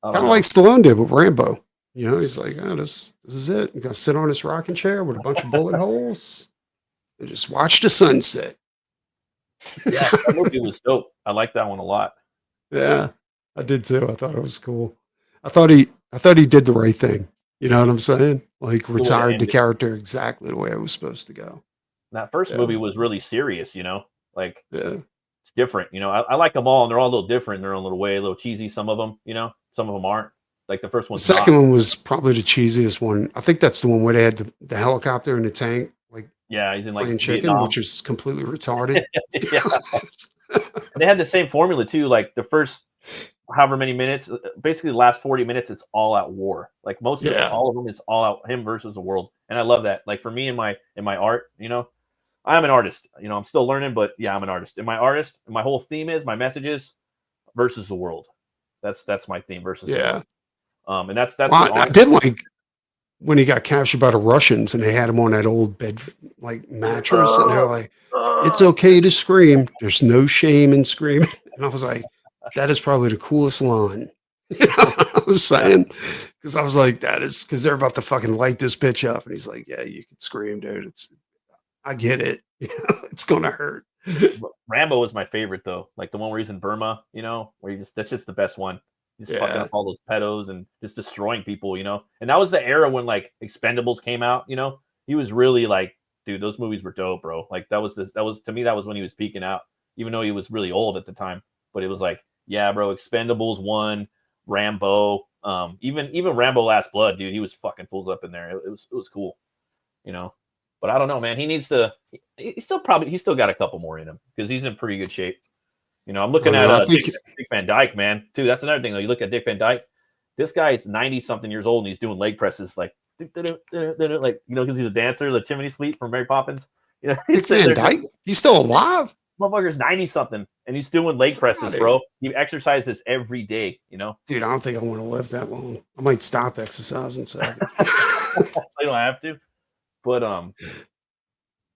kind of like Stallone did with Rambo. You know, he's like, oh, this is it. I'm gonna sit on this rocking chair with a bunch of bullet holes and just watch the sunset. Yeah, that movie was dope. I like that one a lot. Yeah, I did too. I thought it was cool. I thought he did the right thing. You know what I'm saying? Like retired the character exactly the way it was supposed to go. That first movie was really serious, you know, like it's different. You know, I like them all, and they're all a little different in their own little way, a little cheesy. Some of them, you know, some of them aren't. Like the first one. The second one was probably the cheesiest one. I think that's the one where they had the helicopter in the tank, like he's in playing like chicken, Vietnam. which is completely retarded. They had the same formula too. Like the first however many minutes, basically the last 40 minutes, it's all out war. Like most of all of them, it's all out him versus the world, and I love that. Like for me in my art, you know, I'm an artist. You know, I'm still learning, but yeah, I'm an artist. And my whole theme is my messages versus the world. That's my theme versus the world. And that's I did like when he got captured by the Russians and they had him on that old bed like mattress and they're like, it's okay to scream. There's no shame in screaming. And I was like, that is probably the coolest line. You know what I'm saying? Because I was like, that is because they're about to fucking light this bitch up. And he's like, yeah, you can scream, dude. I get it. It's gonna hurt. Rambo was my favorite though. Like the one where he's in Burma, you know, where that's just the best one. He's fucking up all those pedos and just destroying people, you know. And that was the era when like Expendables came out, you know. He was really like, dude, those movies were dope, bro. Like that was to me, that was when he was peaking out, even though he was really old at the time. But it was like, yeah, bro, Expendables 1, Rambo, even Rambo Last Blood, dude, he was fucking fools up in there. It was cool, you know. But I don't know, man. He needs to. He's still got a couple more in him because he's in pretty good shape. You know, I'm looking at Dick Van Dyke, man. Too. That's another thing though. You look at Dick Van Dyke. This guy is 90-something years old and he's doing leg presses like you know, because he's a dancer, the chimney sweep from Mary Poppins. You know, Dick Van Dyke. He's still alive. Motherfucker's 90-something and he's doing leg presses, bro. He exercises every day. You know, dude. I don't think I want to live that long. I might stop exercising. So you don't have to. But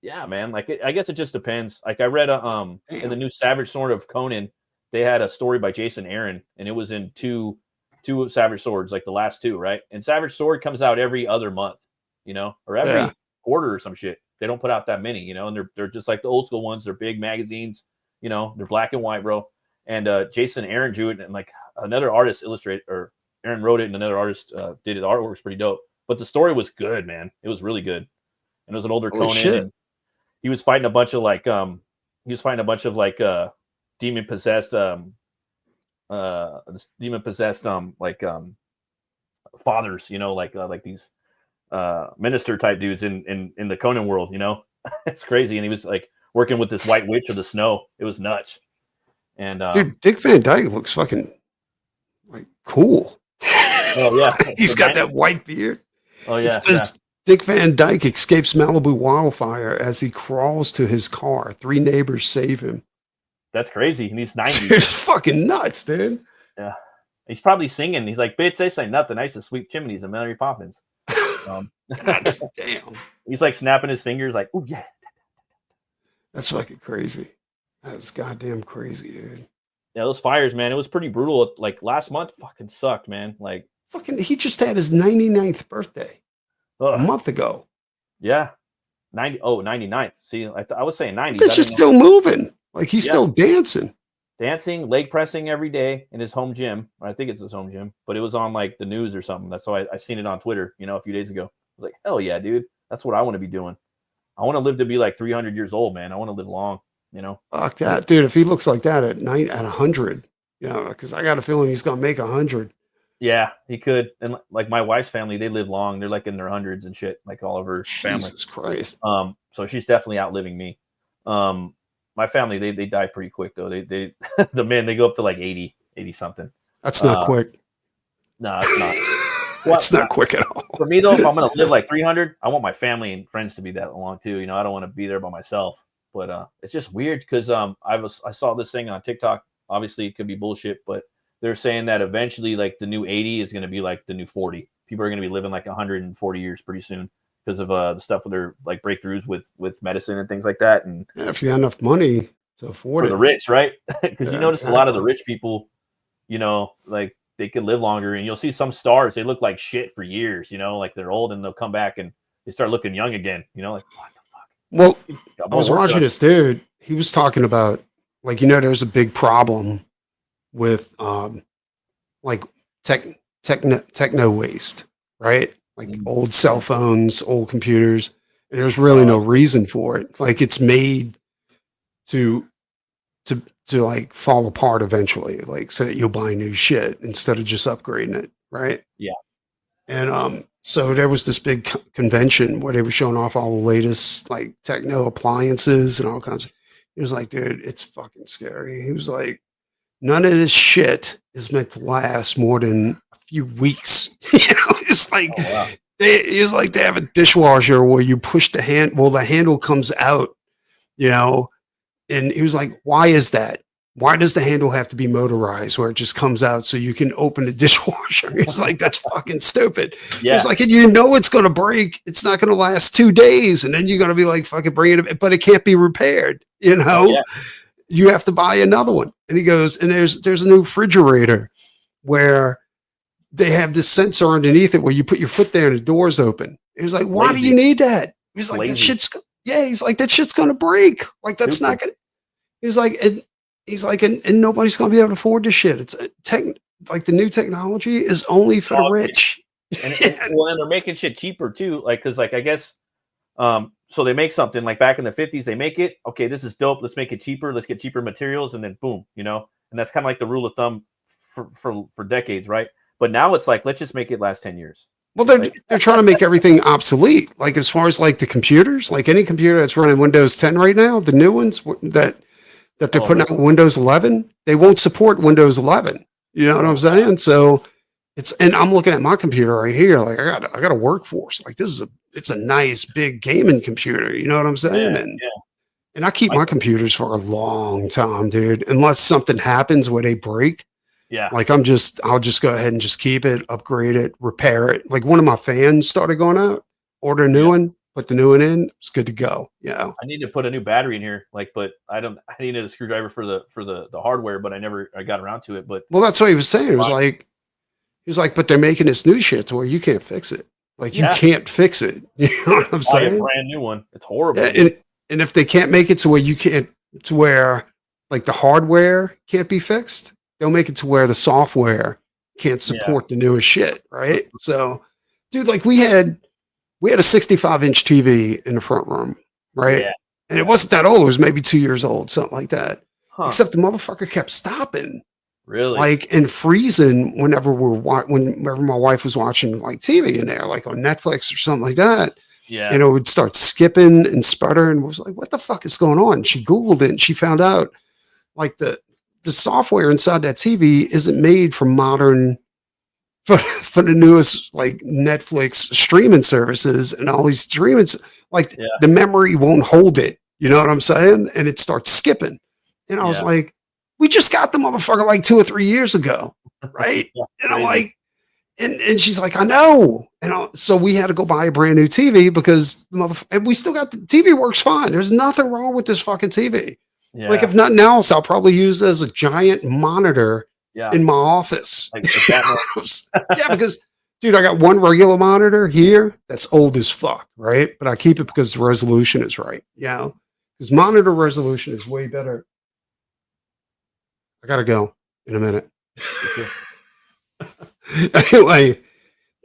yeah, man. Like I guess it just depends. Like I read in the new Savage Sword of Conan, they had a story by Jason Aaron, and it was in two Savage Swords, like the last two, right? And Savage Sword comes out every other month, you know, or every quarter or some shit. They don't put out that many, you know, and they're just like the old school ones. They're big magazines, you know, they're black and white, bro. And Jason Aaron drew it, and like another artist illustrated, or Aaron wrote it, and another artist did it. The artwork's pretty dope, but the story was good, man. It was really good, and it was an older Conan. And he was fighting a bunch of like demon possessed fathers, you know, like these minister type dudes in the Conan world, you know. It's crazy. And he was like working with this White Witch of the Snow. It was nuts. And Dude, Dick Van Dyke looks fucking like cool. oh yeah, He's got that white beard. Oh yeah, It says Dick Van Dyke escapes Malibu wildfire as he crawls to his car. 3 neighbors save him. that's crazy. And he's 90. It's fucking nuts, dude. Yeah, he's probably singing. He's like, "Bitch, they say nothing. I used to sweep chimneys and Mary Poppins." God damn. He's like snapping his fingers, like, "Oh yeah." That's fucking crazy. That's goddamn crazy, dude. Yeah, those fires, man. It was pretty brutal. Like last month, fucking sucked, man. Like, Fucking, he just had his 99th birthday a ugh. month ago. Yeah, 99th. See, I was saying 90s. Bitch is still moving. Like he's still dancing. Dancing, leg pressing every day in his home gym. I think it's his home gym, but it was on like the news or something. That's why I seen it on Twitter, a few days ago. I was like, hell yeah, dude. That's what I want to be doing. I want to live to be like 300 years old, man. I want to live long, Fuck that, dude. If he looks like that at 100, because I got a feeling he's gonna make 100. Yeah, he could. And like my wife's family, they live long. They're like in their hundreds and shit, like all of her family. Jesus Christ. So she's definitely outliving me. My family, they die pretty quick though. They the men, they go up to like 80 something. That's not quick. No, it's not. That's not quick at all. For me though, if I'm gonna live like 300, I want my family and friends to be that long too. I don't want to be there by myself. But it's just weird because I saw this thing on TikTok. Obviously, it could be bullshit, but they're saying that eventually, like the new 80 is going to be like the new 40. People are going to be living like 140 years pretty soon because of the stuff with their like breakthroughs with medicine and things like that. And Yeah, if you got enough money to afford for it. the rich, right? Because you Yeah, notice a lot of the exactly. rich people, like they could live longer, and you'll see some stars, they look like shit for years, like they're old and they'll come back and they start looking young again, like what the fuck? Well, Got I was more work watching done. this dude. He was talking about like, there's a big problem with like techno waste, right? Like old cell phones, old computers. And there's really no reason for it. Like it's made to like fall apart eventually, like so that you'll buy new shit instead of just upgrading it, right? Yeah. And so there was this big convention where they were showing off all the latest like techno appliances and all kinds of. He was like, dude, it's fucking scary. He was like, none of this shit is meant to last more than a few weeks. It's like it's like they have a dishwasher where you push the handle comes out, and he was like, why is that? Why does the handle have to be motorized where it just comes out so you can open the dishwasher? He's like, that's fucking stupid. Yeah. He's like, and it's going to break. It's not going to last 2 days. And then you're going to be like, fucking bring it, but it can't be repaired. Yeah. You have to buy another one. And he goes, and there's a new refrigerator where they have this sensor underneath it where you put your foot there and the door's open. He was like, why do you need that? He's like, he's like, that shit's going to break. Like, that's not going to, he's like, and nobody's going to be able to afford this shit. It's like the new technology is only for the rich. And they're making shit cheaper too. Like, cause like, I guess, so they make something like back in the 50s, they make it, okay, this is dope. Let's make it cheaper. Let's get cheaper materials. And then boom, and that's kind of like the rule of thumb for decades. Right. But now it's like, let's just make it last 10 years. Well, they're trying to make everything obsolete. Like as far as like the computers, like any computer that's running Windows 10 right now, the new ones that they're putting out Windows 11, they won't support Windows 11. You know what I'm saying? So and I'm looking at my computer right here. Like I got a workforce. Like it's a nice big gaming computer. You know what I'm saying? And I keep my computers for a long time, dude. Unless something happens where they break. Yeah. Like I'll just go ahead and just keep it, upgrade it, repair it. Like one of my fans started going out, order a new one, put the new one in, it's good to go. I need to put a new battery in here. But I needed a screwdriver for the hardware, but I got around to it. But well, that's what he was saying. It was like, he was like, but they're making this new shit to where you can't fix it. Like you can't fix it. You know what I'm saying? A brand new one. It's horrible. Yeah, and if they can't make it to where like the hardware can't be fixed, they'll make it to where the software can't support the newest shit. Right. So dude, like we had a 65-inch TV in the front room. Right. Yeah. And it wasn't that old. It was maybe 2 years old, something like that. Huh. Except the motherfucker kept stopping. Really? Like and freezing whenever my wife was watching like TV in there, like on Netflix or something like that. Yeah. and it would start skipping and sputtering. Was like, what the fuck is going on? She Googled it and she found out like the software inside that TV isn't made for modern for the newest like Netflix streaming services and all these streaming like Yeah. the memory won't hold it. You know what I'm saying? And it starts skipping. And I was Yeah. like, we just got the motherfucker like 2 or 3 years ago. Right. Yeah, And I'm crazy. like, and she's like, I know. And so we had to go buy a brand new TV because and we still got the TV works fine. There's nothing wrong with this fucking TV. Yeah. Like if nothing else, I'll probably use it as a giant monitor yeah. in my office. Like Batman. Yeah, because dude, I got one regular monitor here that's old as fuck, right? But I keep it because the resolution is right. You know, because monitor resolution is way better. I gotta go in a minute. Anyway,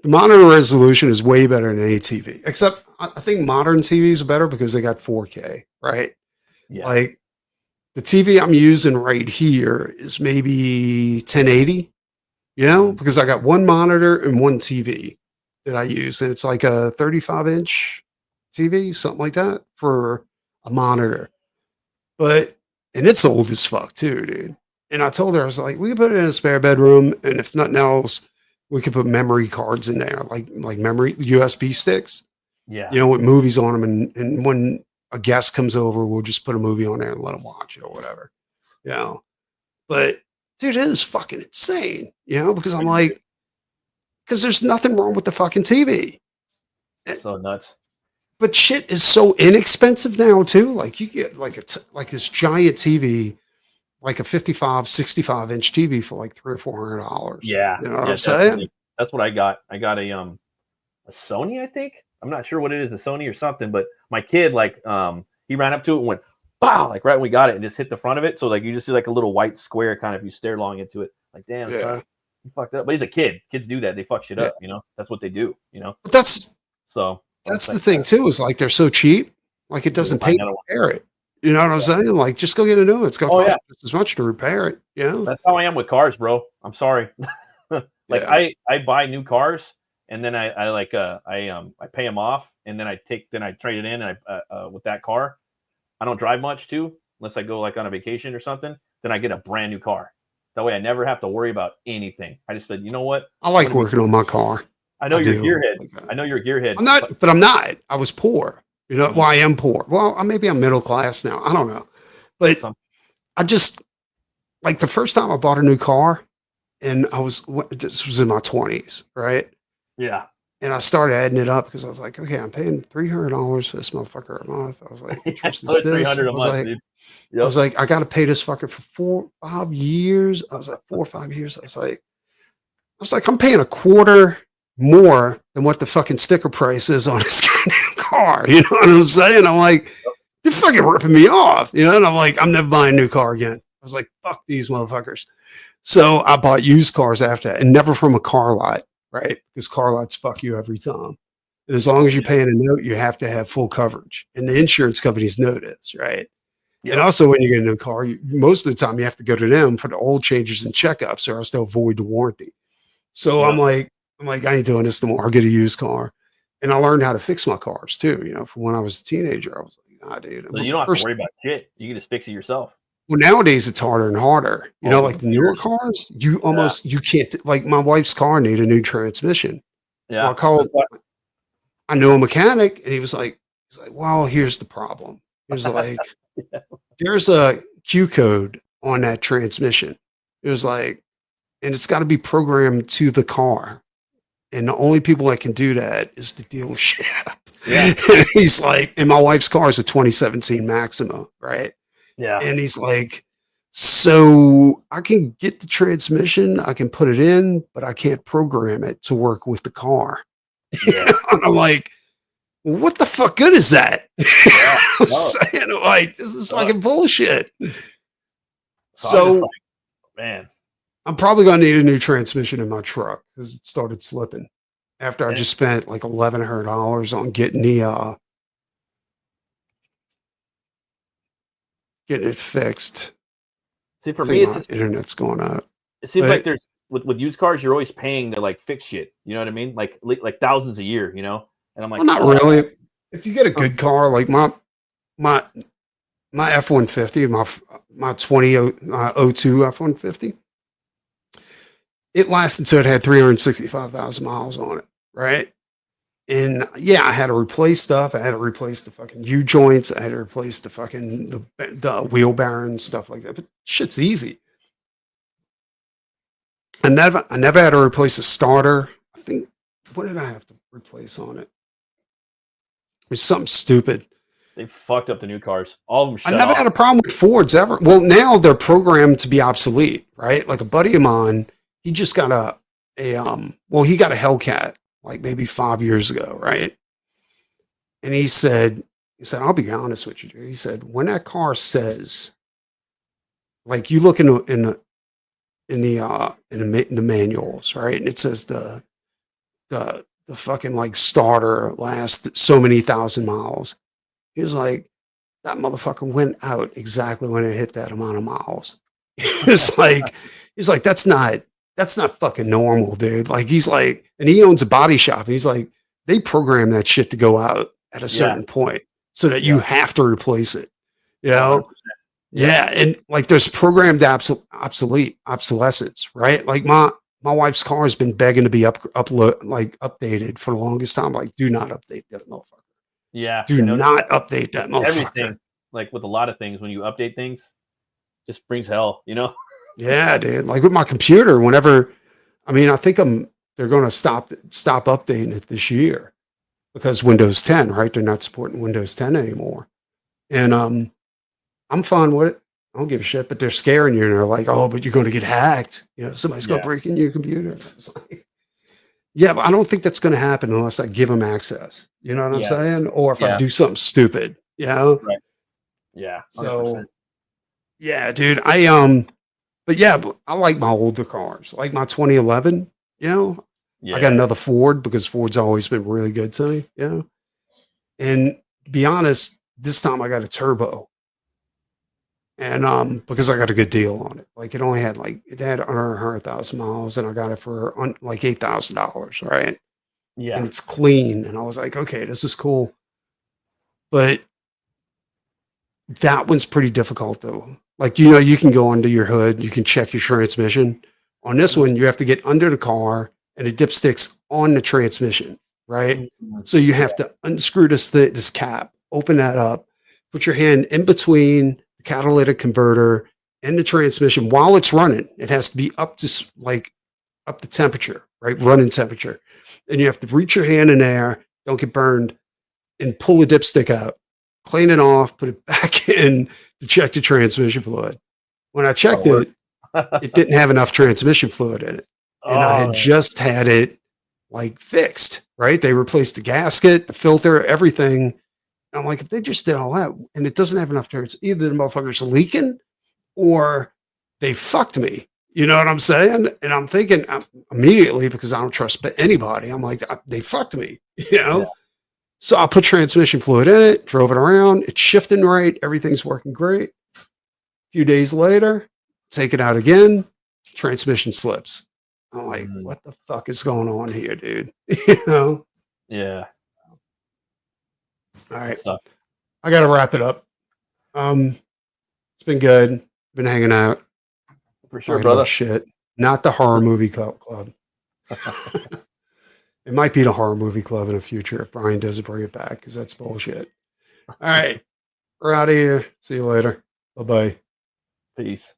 the monitor resolution is way better than any TV. Except I think modern TVs are better because they got 4K, right? Yeah. Like the TV I'm using right here is maybe 1080, you know, because I got one monitor and one TV that I use. And it's like a 35-inch TV, something like that for a monitor. And it's old as fuck too, dude. And I told her, I was like, we can put it in a spare bedroom. And if nothing else, we could put memory cards in there, like memory USB sticks, Yeah. you know, with movies on them. And when a guest comes over, we'll just put a movie on there and let them watch it or whatever, you know. But dude, it is fucking insane, you know, because I'm like, because there's nothing wrong with the fucking TV. So nuts. But shit is so inexpensive now tue. Like you get like this giant TV, like a 55, 65-inch TV for like $300 or $400. Yeah. You know what Yeah, I'm saying? definitely. That's what I got. I got a Sony, I think. I'm not sure what it is, a Sony or something, but my kid, like, he ran up to it and went, pow, like right when we got it and just hit the front of it. So like you just see like a little white square kind of if you stare long into it. Like, damn, Yeah. son, you fucked up. But he's a kid. Kids do that. They fuck shit up, you know? That's what they do, you know? But that's So the like, thing too, is like they're so cheap, like it doesn't pay to repair it. You know what I'm saying? Like just go get a new one. It's gonna cost just as much to repair it, you know? That's how I am with cars, bro. I'm sorry. Like Yeah. I buy new cars and then I pay them off and then I trade it in and I with that car. I don't drive much too, unless I go like on a vacation or something. Then I get a brand new car. That way I never have to worry about anything. I just said, you know what? I like working on my car. I know you're a do. gearhead. I know you're a gearhead. I'm not, but I'm not. I was poor. You know, well, I am poor. Well, maybe I'm middle class now. I don't know. But I just like the first time I bought a new car and this was in my 20s, right? Yeah. And I started adding it up because I was like, okay, I'm paying $300 for this motherfucker a month. I was like, how much is this? $300 a I was month, like, dude. I was like, I got to pay this fucker for 4 or 5 years. I was like, 4 or 5 years. I was like, I'm paying a quarter more than what the fucking sticker price is on this goddamn car. You know what I'm saying? I'm like, they're fucking ripping me off. You know, and I'm like, I'm never buying a new car again. I was like, fuck these motherfuckers. So I bought used cars after that and never from a car lot, right? Because car lots fuck you every time. And as long as you're paying a note, you have to have full coverage. And the insurance companies know this, right? Yeah. And also when you get a new car, most of the time you have to go to them for the oil changes and checkups or else they'll void the warranty. So I'm like, I ain't doing this no more. I'll get a used car. And I learned how to fix my cars too. You know, from when I was a teenager, I was like, nah, dude. So you don't have to worry about shit. You can just fix it yourself. Well, nowadays it's harder and harder. You know, like the newer cars, you can't, like my wife's car needed a new transmission. Yeah. Well, I knew a mechanic and he was like, well, here's the problem. He was like, there's a Q code on that transmission. It was like, and it's got to be programmed to the car. And the only people that can do that is the dealership. Yeah. And he's like, and my wife's car is a 2017 Maxima, right? Yeah. And he's like, so I can get the transmission, I can put it in, but I can't program it to work with the car. Yeah. And I'm like, what the fuck good is that? Yeah. I'm saying, like, this is fucking bullshit. So like, man, I'm probably gonna need a new transmission in my truck because it started slipping after I just spent like $1,100 on getting it fixed. See, for me, it's internet's going up. It seems like there's with used cars, you're always paying to like fix shit. You know what I mean? Like thousands a year. You know, and I'm like, Well, not really. if you get a good car, like my F-150, my 2002 F-150, it lasted so it had 365,000 miles on it, right? And yeah, I had to replace stuff. I had to replace the fucking U joints. I had to replace the fucking the wheel bearings, stuff like that. But shit's easy. I never had to replace a starter. I think, what did I have to replace on it? It was something stupid. They fucked up the new cars. All of them I shut never off. had a problem with Fords ever. Well, now they're programmed to be obsolete, right? Like a buddy of mine, he just got he got a Hellcat like maybe 5 years ago, right? And he said, I'll be honest with you, dude. He said, when that car says, like, you look in the manuals, right? And it says the fucking like starter lasts so many thousand miles. He was like, that motherfucker went out exactly when it hit that amount of miles. He's like, that's not fucking normal, dude. Like, he's like, and he owns a body shop, and he's like, they program that shit to go out at a certain point so that you have to replace it. You know? 100%. Yeah. And like, there's programmed obsolescence, right? Like my wife's car has been begging to be updated for the longest time. Like, do not update that motherfucker. Yeah. Do not update that motherfucker. Everything, like with a lot of things, when you update things, just brings hell, you know? Yeah, dude. Like with my computer, whenever, I mean, I think they're going to stop updating it this year because Windows 10, right? They're not supporting Windows 10 anymore. And I'm fine with it. I don't give a shit, but they're scaring you and they're like, oh, but you're going to get hacked. You know, somebody's going to break into your computer. It's like, yeah, but I don't think that's going to happen unless I give them access. You know what I'm saying? Or if I do something stupid, you know? Right. Yeah. 100%. So, yeah, dude, but yeah, I like my older cars, like my 2011, you know? Yeah. I got another Ford because Ford's always been really good to me, you know? And to be honest, this time I got a turbo. And because I got a good deal on it. Like it had under 100,000 miles and I got it for like $8,000, right? Yeah. And it's clean. And I was like, okay, this is cool. But that one's pretty difficult though. Like, you know, you can go under your hood, you can check your transmission. On this one, you have to get under the car and the dipstick's on the transmission, right? So you have to unscrew this cap, open that up, put your hand in between the catalytic converter and the transmission while it's running. It has to be up to temperature, right? Running temperature. And you have to reach your hand in there, don't get burned, and pull the dipstick out, clean it off, put it back in to check the transmission fluid. When I checked it didn't have enough transmission fluid in it. And I had just had it like fixed, right? They replaced the gasket, the filter, everything. And I'm like, if they just did all that and it doesn't have enough turns, either the motherfucker's leaking or they fucked me. You know what I'm saying? And I'm thinking immediately, because I don't trust anybody, I'm like, they fucked me, you know? Yeah. So I put transmission fluid in it, drove it around. It's shifting right. Everything's working great. A few days later, take it out again. Transmission slips. I'm like, what the fuck is going on here, dude? You know? Yeah. All right. I got to wrap it up. It's been good. Been hanging out. For sure, brother. Shit. Not the horror movie club. It might be the horror movie club in the future if Brian doesn't bring it back, because that's bullshit. All right. We're out of here. See you later. Bye-bye. Peace.